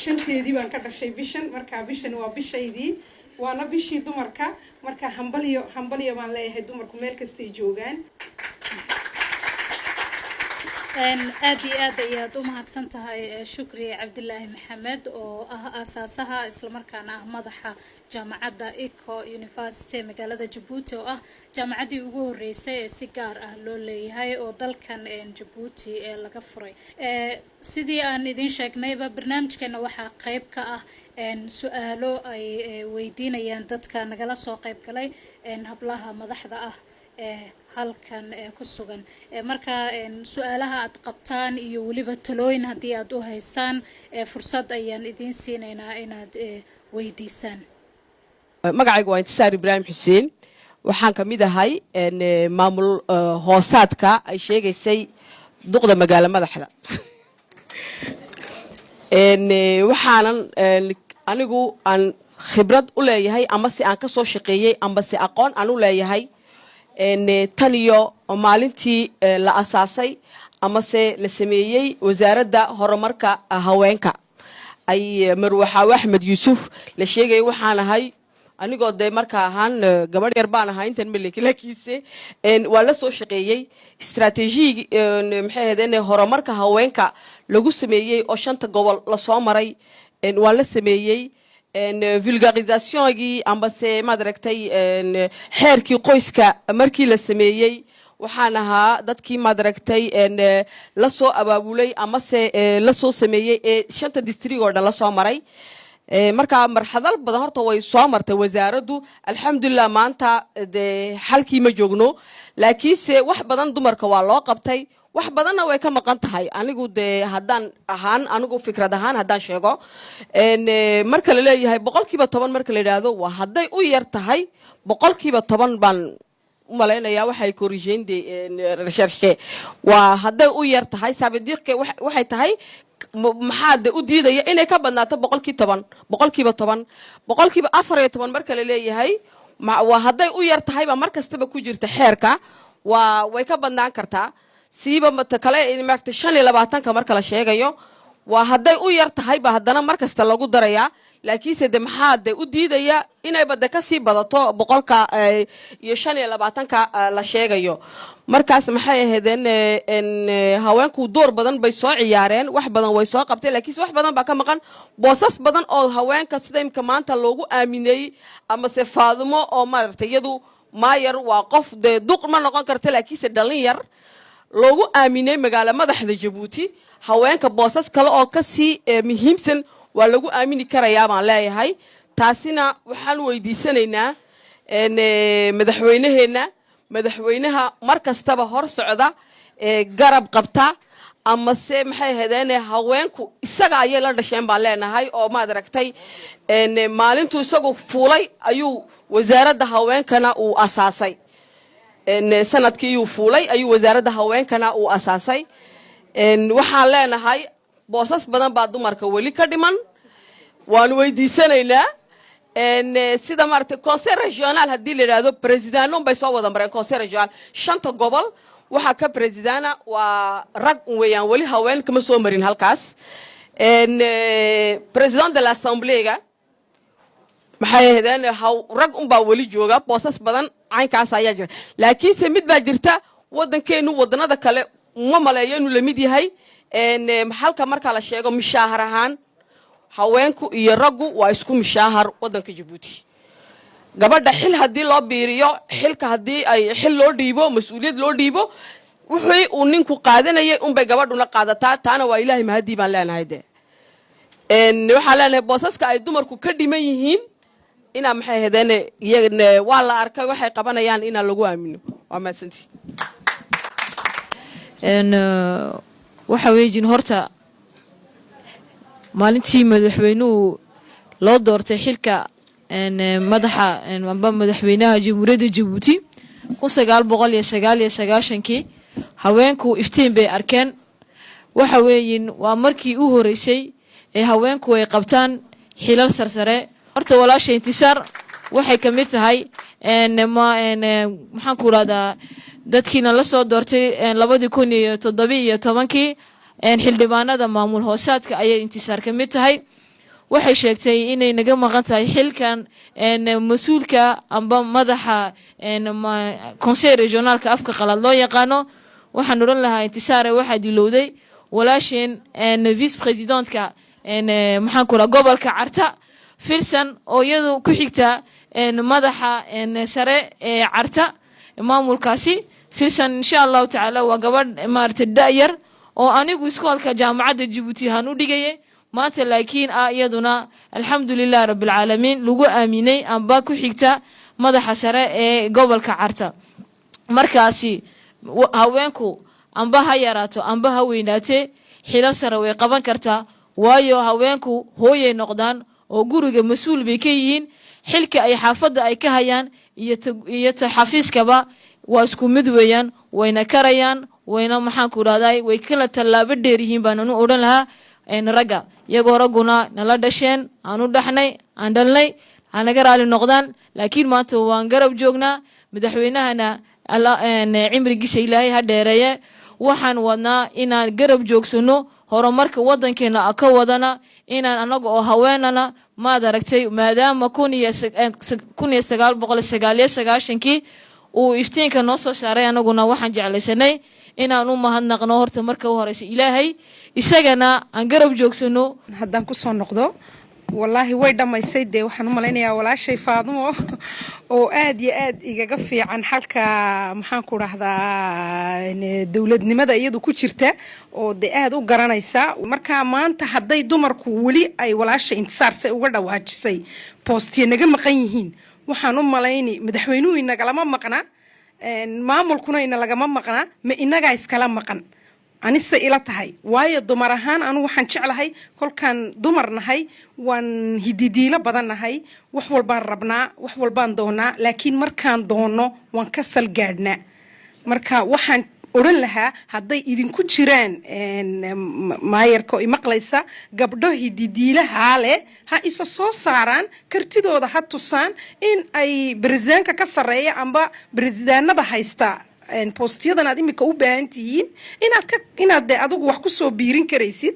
shanteedii baan ka dhashay bishan marka bishan waa bishaydii waana bishii dumarka marka hambaliyo baan leeyahay dumarku meel kasta ay joogaan aad iyo aad ayaad u mahadsan tahay shukri cabdilaahi maxamed oo ah aasaasaha islamarkaana ah madaxa jaamacadda eco university magaalada jabuuti oo ah jaamacaddii ugu horreysay ee si gaar ah loo leeyahay oo dalkan jabuuti ee laga furay. sidii aan idiin sheegnayba barnaamijkeena waxaa qayb ka ah su-aalo ay weydiinayaan dadka nagala soo qayb galay hablaha madaxda ah halkan ku sugan. marka su-aalaha aad qabtaan iyo weliba talooyin haddii aad u haysaan fursad ayaan idiin siinaynaa inaad weydiisaan. magacaygu waa Intisaar Ibraahim Xuseen, waxaan ka mid ahay maamul hoosaadka ay sheegaysay duqda magaalo madaxda. waxaanan anigu aan khibrad u leeyahay ama si aan ka soo shaqeeyay ama si aqoon aan u leeyahay tan iyo maalintii la asaasay ama se la sameeyey wasaaradda horumarka haweenka ay Marwaxaawe Axmed Yuusuf la sheegay. waxaan ahay anigoo de marka ahaan gabadh yar baan ahaa intan malaki laakiinse waa la soo shaqeeyey istaraatiijiyig maxay ahaydeen horumarka haweenka lagu sameeyey oo 5 gobol la soo maray waa la sameeyey vulgarisation-gii amba se maaragtay xeerkii qoyska markii la sameeyey waxaan ahaa dadkii maaragtay la soo abaabulay ama se la soo sameeyey ee 5 district oo dhan la soo maray. marka marxadal badan horta way soo martay wasaaraddu alxamdulillah maanta de xalkii ma joogno laakiinse wax badan dumarka waa loo qabtay wax badanna way ka maqan tahay. anigu de haddaan ahaan anigu fikrad ahaan haddaan sheego marka la leeyahay 10% marka la yidhaahdo waa hadday u yar tahay 10% baan umalaynaya waxay corrigeen de recherche waa hadday u yar tahay saabadiiqe waxay tahay maxaa de u diidaya inay ka badnaato 10% 14% marka la leeyahay waa hadday u yar tahay ba markastaba ku jirta xeerka waa way ka badnaan kartaa siiba mata kale maartay 25 marka la sheegayo waa hadday u yar tahay ba haddana markasta lagu daraya laakiinse de maxaa de u diidaya inay bada ka sii badato 100 iyo 25 la sheegayo. markaas maxay ahaydeen haweenku door badan bay soo ciyaareen wax badan way soo qabtay laakiinse wax badan ba ka maqan boosas badan oo haweenka sida imka maanta loogu aaminay ama se Faadumo oo maartay iyadu maayar waa qof de duq ma noqon karta laakiinse dhalin yar loogu aaminay magaalo madaxda Jabuuti haweenka boosas kale oo ka sii muhiimsan waa lagu aamini karayaa baan leeyahay. taasina waxaan weydiisanaynaa madaxweynaha markastaba hor socda garab qabta ama se maxay ahaydeen haweenku isaga ayay la dhasheen baan leenahay oo maad aragtay maalintuu isagu fuulay ayuu wasaaradda haweenkana uu asaasay sanadkii uu fuulay ayuu wasaaradda haweenkana uu asaasay. waxaan leenahay boosas badan baa dumarka weli ka dhiman waan weydiisanaynaa sida maartay conseil régional haddii la yidhaahdo presidano bay soo wada mareen conseil régional 5 gobol waxaa ka presidana waa rag weeyaan weli haween kama soo marin halkaas. président de l'assemblée-ga maxay ahaydeen rag baa weli jooga boosas badan caynkaas ayaa jira laakiinse mid baa jirta wadankeenu wadanada kale uma maleeyo inuu la mid yahay halka marka la sheego mishaahar ahaan haweenku iyo raggu waa isku mishaahar wadanka Jabuuti. gabadha xil hadii loo biiriyo xilka hadii ay xil loo dhiibo mas'uuliyad loo dhiibo wixii uu ninku qaadanayay bay gabadhuna qaadataa taana waa ilaahay mahadii baan leenahay de waxa leenahay boosaska ay dumarku ka dhiman yihiin ina maxay ahaydeen iyagana waa la arkay waxay qabanayaan ina lagu aamino waa maasantii. waxa weeyin horta maalintii madaxweynuhu loo doortay xilka madaxweynaha jamhuuriyadda Jabuuti 1999 haweenku iftiin bay arkeen. waxa weeyin waa markii u horeysay ee haweenku ay qabtaan xilal sarsare. horta walaashay Intisaar waxay ka mid tahay maxaan ku radaa dadkiina la soo doortay 2017 xildhibaanada maamul hoosaadka ayay Intisaar ka mid tahay. waxay sheegtay inay naga maqan tahay xilkan mas'uulka amba madaxa conseil régionalka afka qalad loo yaqaano waxaan oran lahaa intisaare waxaa dilowday walaasheen vice presidentka maxaan ku rahaa gobolka Carta Filsan oo iyadu ku xigta madaxa sare ee Carta maamulkaasi Filsan insha Allah taala waa gabadh maartay daayar oo anigu iskoolka jaamacadda Djibouti han u dhigay maanta laakiin iyaduna alxamdulillah rabbil alamin lagu aaminay amba ku xigta madaxa sare ee gobolka Carta markaasi haweenku amba ha yaraato amba ha weynaatee xilal sare way qaban kartaa waayo haweenku hooyay noqdaan oo guriga mas'uul bay ka yihiin xilka ay xaafadda ay ka hayaan iyo xafiiskaba waa isku mid weeyaan wayna karayaan wayna maxaan ku raahday way kala tallaabo dheer yihiin baan anu oran lahaa ragga iyagoo ragguna nala dhasheen aanu dhaxnay aan dhalnay anaga raali noqdaan laakiin maanta waan garab joognaa madaxweynahana cimrigiisa ilaahay ha dheereeye waxaan wadnaa inaan garab joogsano horumarka wadankeena ka wadana inaan anaga oo haweenana maad aragtay maadaama 1999 uu iftiinka noo soo saaray anaguna waxaan jeclaysanay inaan u mahadnaqno horta marka horeysa ilaahay isagana aan garab joogsano haddaan ku soo noqdo والله way dhamaysay de waxaan u maleynayaa walaashay Faadumo oo aad iyo aad igaga fiican halka maxaan ku raahdaa dawladnimada iyadu ku jirta oo de aad u garanaysa marka maanta haday dumarku wali ay walaasha intisaar say uga dhawaajisay postiye naga maqan yihiin waxaan u maleynay madaxweynuhu inaga lama maqna maamulkuna ina laga maqna ma inaga iskala maqan anise ila tahay waayo dumar ahaan anu waxaan jeclahay kolkan dumar nahay waan hididiila badan nahay wax walbaan rabnaa wax walbaan doonaa laakiin markaan doono waan ka sal gaadhnaa marka waxaan oran lahaa hadday idinku jiraan maayarka imaqlaysa gabdho hididiilaha leh ha isa soo saaraan kartidooda ha tusaan in ay barisaanka ka sareeya amba barisaanada haysta postiyadan aad imika u baahan tihiin inaad de adigu wax ku soo biirin karaysid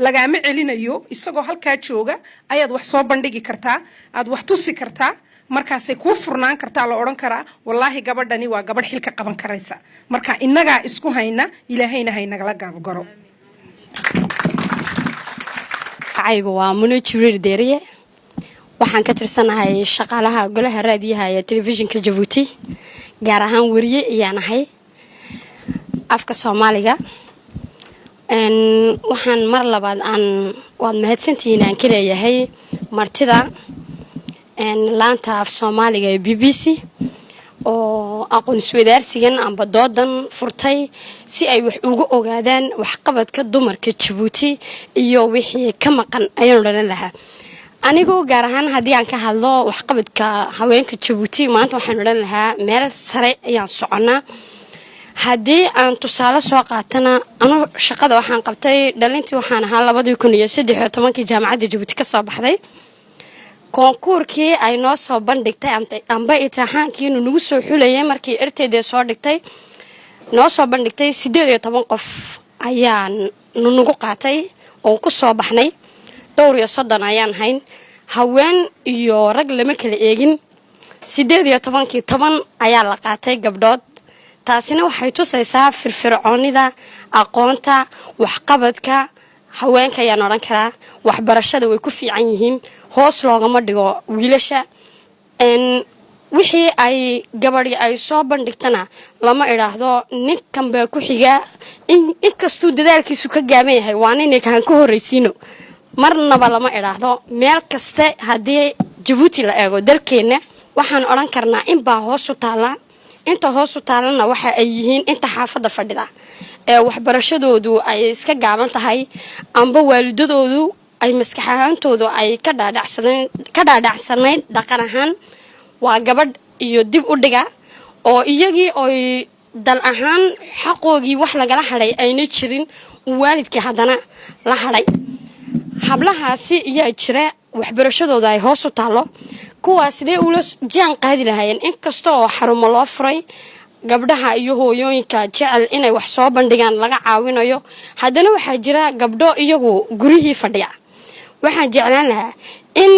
lagaama celinayo isagoo halkaa jooga ayaad wax soo bandhigi kartaa aad wax tusi kartaa markaasay kuu furnaan kartaa la odhan karaa wallaahi gabadhani waa gabadh xilka qaban karaysa marka innagaa isku hayna ilaahayna haynagala garbgaro aygu waa Muno Jibriil Deeriye waxaan ka tirsanahay shaqaalaha golaha raadiyaha ee telefishinka Djibouti gaar ahaan wariye ayaan ahay afka Soomaaliga waxaan mar labaad waad mahadsantihiin aan kaleeyahay martida laanta af Soomaaliga ee BBC oo aqoon isweydaarsigan amba doodan furtay si ay wax ugu ogaadaan waxqabadka dumarka Djibouti iyo wixii ka maqan ayaan oran lahaa anigu gaar ahaan haddii aan ka hadlo waxqabadka haweenka Djibouti maanta waxaan oran lahaa meel sare ayaan soconaa haddii aan tusaale soo qaatana anu shaqada waxaan qabtay dhalintii waxaan ahaa 2013 jaamacadda Djibouti ka soo baxday konkuurkii ay noo soo bandhigtay amba imtixaankii nagu soo xulayay markii RTD soo dhigtay noo soo bandhigtay 18 qof ayaan nagu qaatay oo ku soo baxnay dhowr iyo 30 ayaan hayn haween iyo rag lama kala eegin 18 ayaa la qaatay gabdhood taasina waxay tusaysaa firfircoonida aqoonta waxqabadka haweenka ayaan oran karaa waxbarashada way ku fiican yihiin hoos loogama dhigo wiilasha wixii ay gabadhi ay soo bandhigtana lama iraahdo ninkan baa ku xiga inkastuu dadaalkiisu ka gaaban yahay waa inay kaan ka horeysiino marnaba lama iraahdo meel kaste haddii Djibouti la eego dalkeena waxaan oran karnaa in baa hoos u taala inta hoos u taalana waxa ay yihiin inta xaafadda fadhida ee waxbarashadoodu ay iska gaaban tahay amba waalidadoodu ay maskaxaantoodu ay ka dhaadhacsanayn dhaqan ahaan waa gabadh iyo dib u dhiga oo iyagii oo dal ahaan xaqoogii wax lagala haday ayna jirin waalidkii haddana la haday hablahaasi iyo jira waxbarashadooda ay hoos u taalo kuwaas sidee ula jaan qaadi lahaayeen inkastoo xarumo loo furay gabdhaha iyo hooyooyinka jecel inay wax soo bandhigaan laga caawinayo haddana waxaa jira gabdho iyagu gurihii fadhiya waxaan jeclaan lahaa in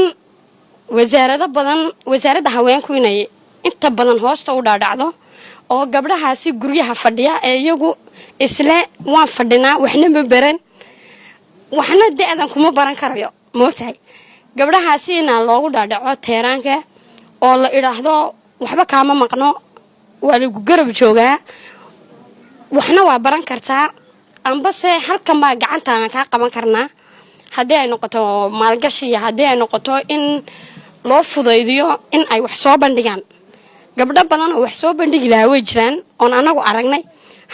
wasaaradda haweenku inay inta badan hoosta u dhaadhacdo oo gabdhahaasi guryaha fadhiya ee iyagu isle waan fadhinaa waxna ma baran waxna da'dan kuma baran karayo moogtahay gabdhahaasina loogu dhaadhaco teeraanka oo la idhaahdo waxba kaama maqno waa lagu garab joogaa waxna waa baran kartaa ambase halkan baa gacantaana kaa qaban karnaa haddii ay noqoto maalgashi iyo haddii ay noqoto in loo fudaydiyo in ay wax soo bandhigaan gabdho badan oo wax soo bandhigi lahaa way jiraan oon anagu aragnay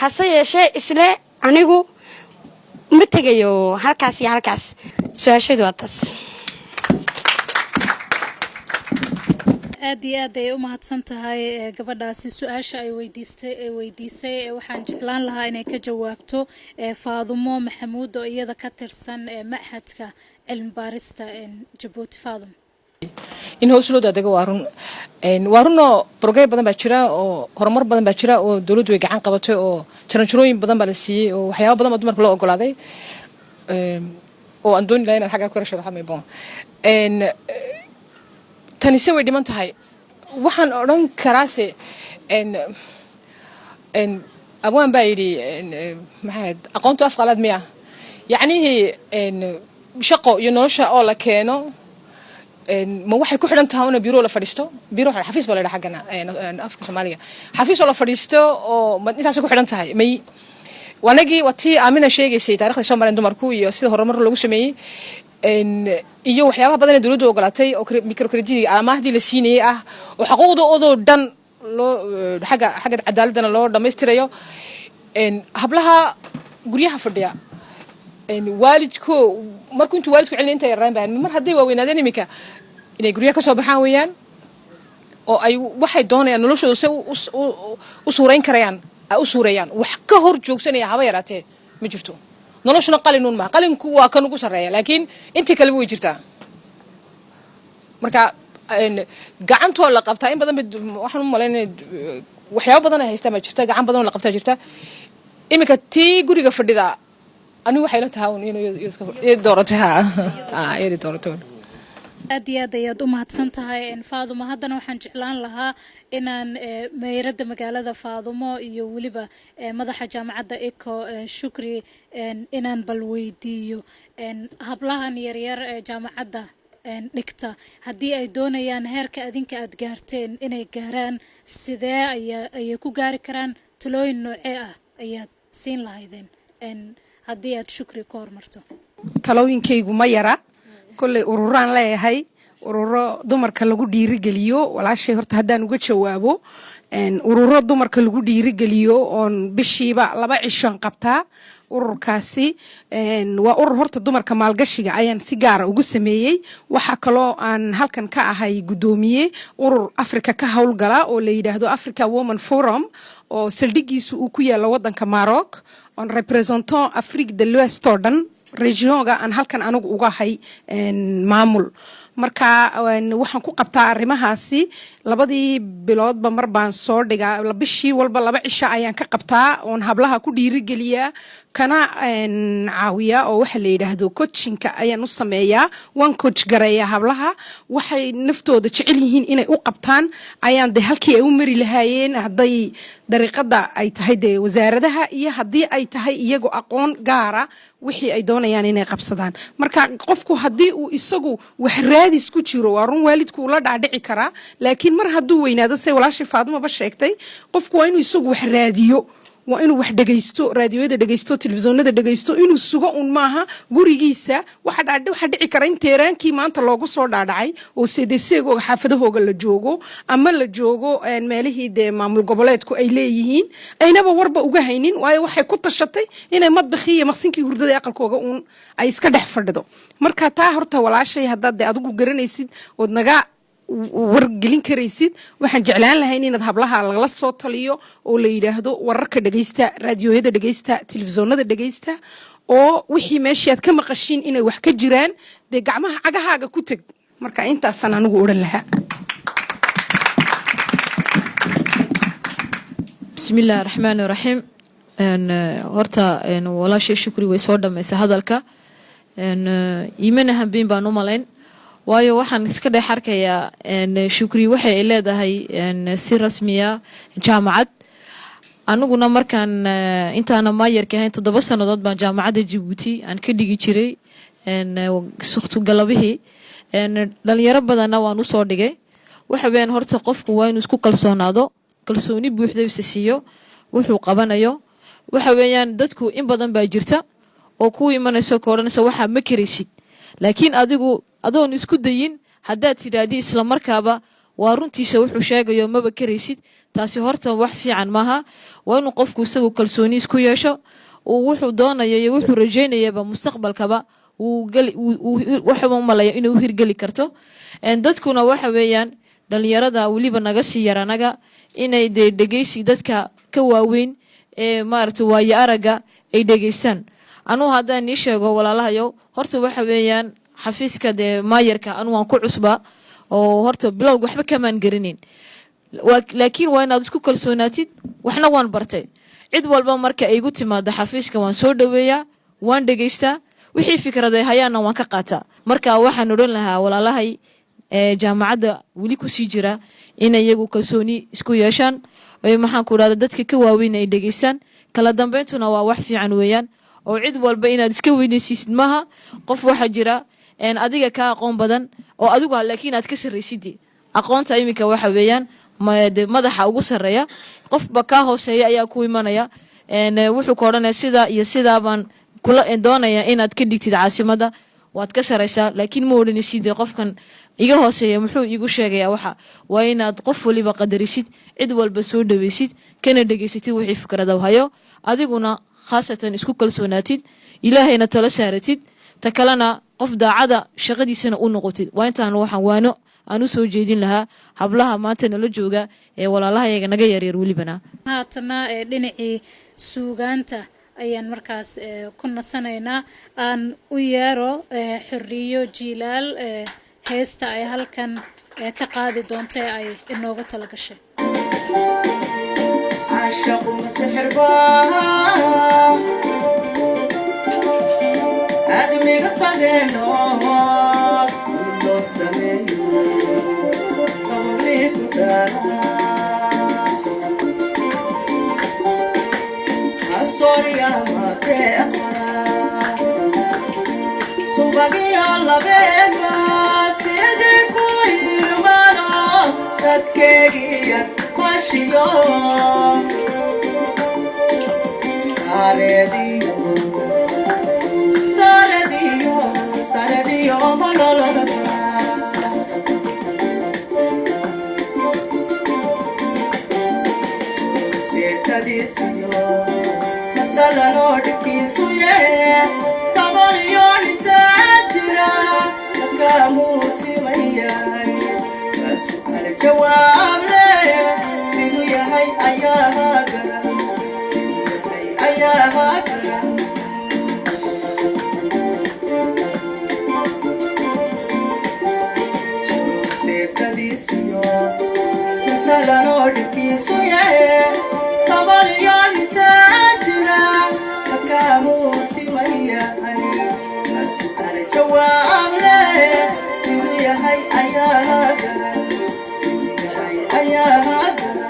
hase yeeshee isle anigu ma tegayo halkaas iyo halkaas su-aashaydu waa taas aad iyo aad ay u mahadsan tahay gabadhaasi su-aasha ay weydiisay waxaan jeclaan lahaa inay ka jawaabto Faadumo Maxamuud oo iyada ka tirsan Machadka Cilmi Baarista Djibouti. Faadumo in hoos loo daadego waa run oo program badan baa jira oo horumar badan baa jira oo dawladdu way gacan qabatay oo jaranjarooyin badan baa la siiyey oo waxyaabo badan oo dumarka loo ogolaaday oo aan dooni lahayn inaad xagga ku rashado xamay bon tanise way dhiman tahay waxaan odhan karaase abwaan baa yidhi maxaad aqoontu afqalaad miya yacnihii shaqo iyo nolosha oo la keeno ma waxay ku xidhan tahay una biro la fadhiisto biro xafiis baa la yidhaha xaggana afka Soomaaliga xafiis oo la fadhiisto oo intaas ku xidhan tahay may wanagii watii aamina sheegaysay taariikhda Soomaaliya dumarku iyo sida horumar lagu sameeyay iyo waxyaabaha badan ee dawladdu ogolaatay oo microcredit amahdii la siinayay ah oo xuquuqdooda dhan loo xagga cadaaladana loo dhameystirayo hablaha guryaha fadhiya waalidku markuu intuu waalidku cilin inta yaraan baan mar haddii waaweynaadeen imika inay guryaha ka soo baxaan weeyaan oo ay waxay doonayaan noloshooda si u suurayn karayaan ay u suureeyaan wax ka hor joogsanaya haba yaraatee ma jirto noloshuna qalinuun ma qalinku waa kan ugu sareeya laakiin intii kale way jirtaa marka gacantoo la qabtaa in badan waxaan u malaynay waxyaabo badan ay haystaan ma jirta gacan badan oo la qabtaa jirta imika tii guriga fadhida anigu waxay la tahay inuu doorataa ayay doorataa aad iyo aad ayaad u mahadsan tahay Faadumo haddana waxaan jeclaan lahaa inaan meeyrada magaalada Faadumo iyo waliba madaxa jaamacadda Eco Shukri inaan bal weydiiyo hablahan yaryar ee jaamacadda dhigta haddii ay doonayaan heerka adinka aad gaarteen inay gaaraan sidee ayay ku gaari karaan talooyin noocee ah ayaad siin lahaydeen haddii aad Shukri ka hormarto talooyinkaygu ma yara kolley ururaan leeyahay ururo dumarka lagu dhiirigeliyo walaashay horta haddaan uga jawaabo ururo dumarka lagu dhiirigeliyo oon bishiiba 2 cisho qabtaa ururkaasi waa urur horta dumarka maalgashiga ayaan si gaara ugu sameeyey waxa kaloo aan halkan ka ahay gudoomiye urur Afrika ka howlgala oo la yiraahdo Africa Women Forum oo saldhigiisu uu ku yaalo wadanka Maroc on représentant Afrique de l'Ouest oo dhan regionga aan halkan anigu uga ahay maamul marka waxaan ku qabtaa arrimahaasi 2 biloodba mar baan soo dhigaa bishii walba 2 cisho ayaan ka qabtaa oon hablaha ku dhiirigeliyaa kana caawiya oo waxa la yiraahdo coachinka ayaan u sameeyaa one coach gareeya hablaha waxay naftooda jecel yihiin inay u qabtaan ayaan de halkii ay u mari lahaayeen haday dariiqada ay tahay de wasaaradaha iyo hadii ay tahay iyagu aqoon gaara wixii ay doonayaan inay qabsadaan marka qofku hadii uu isagu wax raadis ku jiro waa run waalidku la dhaadhici karaa laakiin mar hadduu weynaado say walaashii Faadumo ba sheegtay qofku waa inuu isagu wax raadiyo waa inuu wax dhageysto raadiyoyada dhageysto telefishinada dhageysto inuu sugo un maaha gurigiisa waxa dhici kara in teeraankii maanta loogu soo dhaadhacay oo seedeseegooga xaafadahooga la joogo ama la joogo meelihii de maamul goboleedku ay leeyihiin aynaba warba uga haynin waayo waxay ku tashatay inay madbaxii iyo maqsinkii hurdada aqalkooga un ay iska dhex fadhido marka taa horta walaashay haddaad de adigu garanaysid ood naga wargelin karaysid waxaan jeclaan lahayn inaad hablaha lagala soo taliyo oo la yiraahdo wararka dhageysta raadiyoyada dhageysta telefishinada dhageysta oo wixii meeshii aad ka maqashiin inay wax ka jiraan de gacmaha cagahaaga ku tag marka intaasan anigu oran lahaa bismillaahir rahmaanir rahiim horta walaashay Shukri way soo dhameysay hadalka iimana hanbeen baan u malayn waayo waxaan iska dhex arkayaa Shukri waxay leedahay si rasmiya jaamacad aniguna markaan intaana maayarka ahayn 7 sanadood baan jaamacadda Djibouti aan ka dhigi jiray suqtu galabihii dhalinyaro badanna waan u soo dhigay waxa weeyaan horta qofku waa inuu isku kalsoonaado kalsooni buuxda uu siiyo wuxuu qabanayo waxa weeyaan dadku in badan baa jirta oo ku imanayso kooranaysa waxa ma karaysid laakiin adigu adoon isku dayin haddaad tidhaahdi isla markaaba waa runtiisa wuxuu sheegayo maba karaysid taasi horta wax fiican maaha waa inuu qofku isagu kalsooni isku yeesho oo wuxuu doonayo iyo wuxuu rajaynayaba mustaqbalkaba waxa uu malaya inuu hirgeli karto dadkuna waxa weeyaan dhalinyarada waliba naga sii yaranaga inay dhegeysi dadka ka waaweyn ee maaragtay waayo araga ay dhageystaan anuu haddaan ii sheego walaalahayo horta waxa weeyaan xafiiska maayarka anuu waan ku cusba oo horta bilowg waxba kamaan garinin laakiin waa inaad isku kalsoonaatid waxna waan bartay cid walba marka ay igu timaado xafiiska waan soo dhaweeyaa waan dhageystaa wixii fikraday hayaana waan ka qaataa marka waxaan oran lahaa walaalahay jaamacadda wali ku sii jira in iyagu kalsooni isku yeeshaan maxaan ku raada dadka ka waaweyn ay dhageystaan kala dambeentuna waa wax fiican weeyaan oo cid walba inaad iska weynaysiisid maaha qof waxa jira adiga ka aqoon badan oo adigu laakiin aad ka sarreysid aqoonta iminka waxa weeyaan madaxa ugu sarreeya qofba ka hooseeya ayaa ku imanaya wuxuu ka oranayaa sida iyo sida baan kula doonaya inaad ka dhigtid caasimada waad ka sareysaa laakiin ma oranaysid qofkan iga hooseeya muxuu igu sheegayaa waxa waa inaad qof waliba qadarisid cid walba soo dhaweysid kana dhageysatid wixii fikrada hayo adiguna khaasatan isku kalsoonaatid ilaahayna tala saaratid ta kalena qof daacada shaqadiisana u noqotid waa intaan waxaan waano aan u soo jeedin lahaa hablaha maanta nala jooga ee walaalahayaga naga yaryar welibana haatana dhinacii suugaanta ayaan markaas ku nasanaynaa aan u yeero xuriyo jilaal heesta ay halkan ka qaadi doonto ee ay inoogu tala gashay عاشق مسحر باه أدمي قصدينو لو سمينو صبري كتانا الصوريا ما تيما سوباقي الله بيما سيدي كويرمانو تتكيجي Mashiyo Sarediyo Malolada Setadisiyo Masala Nordiki Suye Sabaliyo Nitajira Nakamusi Mayai Nasukal Jawab Sidu Yahai Ayahagara Sidu Yahai Ayahagara Setadisiyo Masala Nordiki Suye Sabaliyo Nitajira Nakamusi Mayai Nasukal Jawab Sidu Yahai Ayahagara Sidu Yahai Ayahagara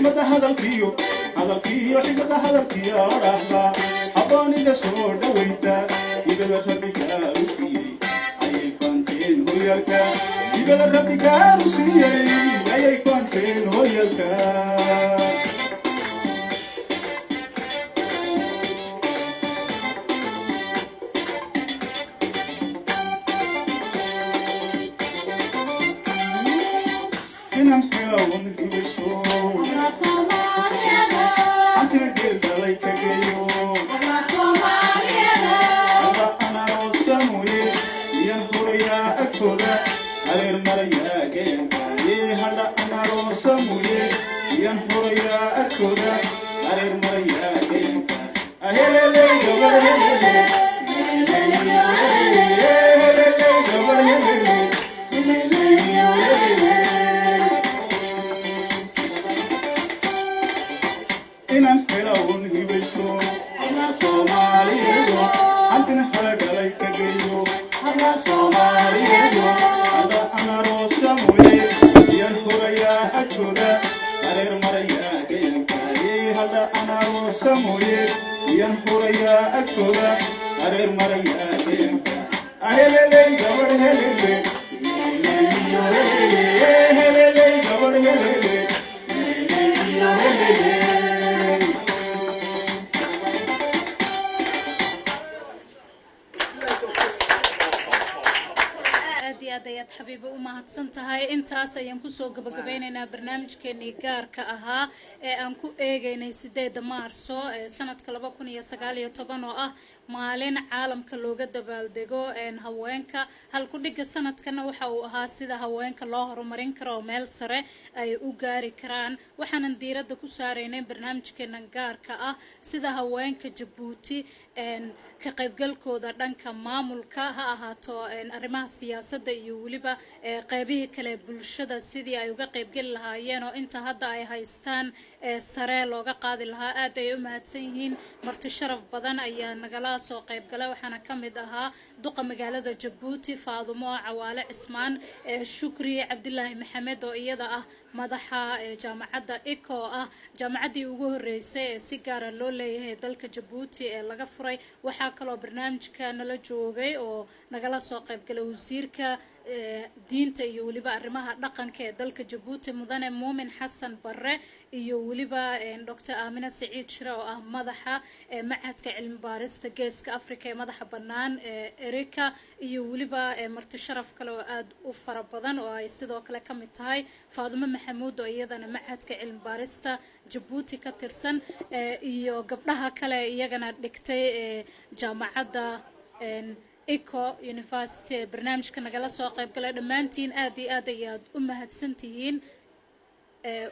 xigmada hadalkiyo xigmada odhahda aqoonida soo dhawayta hibada rabbiga u siiyey ayay faanteen hoyaalka hibada rabbiga u siiyey ayay faanteen hoyaalka حبيبة وما هتصنتها أنت أصلاً كوسو قبقبيننا برنامج كني جار كأها أنكو إيجيني سديد مارسو سنة كلبا كوني يسقالي طبعاً maalin caalamka looga dabaaldego haweenka halkudhiga sanadkana waxa uu ahaa sida haweenka loo horumarin karo meel sare ay u gaari karaan waxaanan diiradda ku saaraynay barnaamijkeena gaarka ah sida haweenka Jabuuti ka qaybgalkooda dhanka maamulka ha ahaato arrimaha siyaasadda iyo waliba qaybihii kale bulshada sidii ay uga qaybgali lahaayeen oo inta hadda ay haystaan sare looga qaadi lahaa aad ay u mahadsan yihiin marti sharaf badan ayaa nagala soo qaybgalay waxaana ka mid ahaa duqa magaalada Jabuuti Faadumo Cawaale Cismaan Shukri Cabdullaahi Maxamed oo iyada ah madaxa jaamacadda ICO ah jaamacaddii ugu horeysay ee si gaar ah loo leeyahay dalka Jabuuti ee laga furay waxaa kaloo barnaamijka nala joogay oo nagala soo qaybgalay wasiirka diinta iyo waliba arrimaha dhaqanka ee dalka Jabuuti mudane Muumin Xasan Barre iyo waliba Dr. Aamina Saciid Shire oo ah madaxa macadka cilmi baarista geeska Afrika ee madaxa bannaan Erika iyo waliba marti sharaf kale oo aad u fara badan oo ay sidoo kale ka mid tahay Faadumo Maxamuud oo iyadana macadka cilmi baarista Jabuuti ka tirsan iyo gabdhaha kale iyagana dhigtay jaamacadda ICO University barnaamijka nagala soo qaybgalay dhamaantiin aad iyo aad ayaad u mahadsantihiin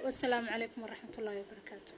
والسلام عليكم ورحمة الله وبركاته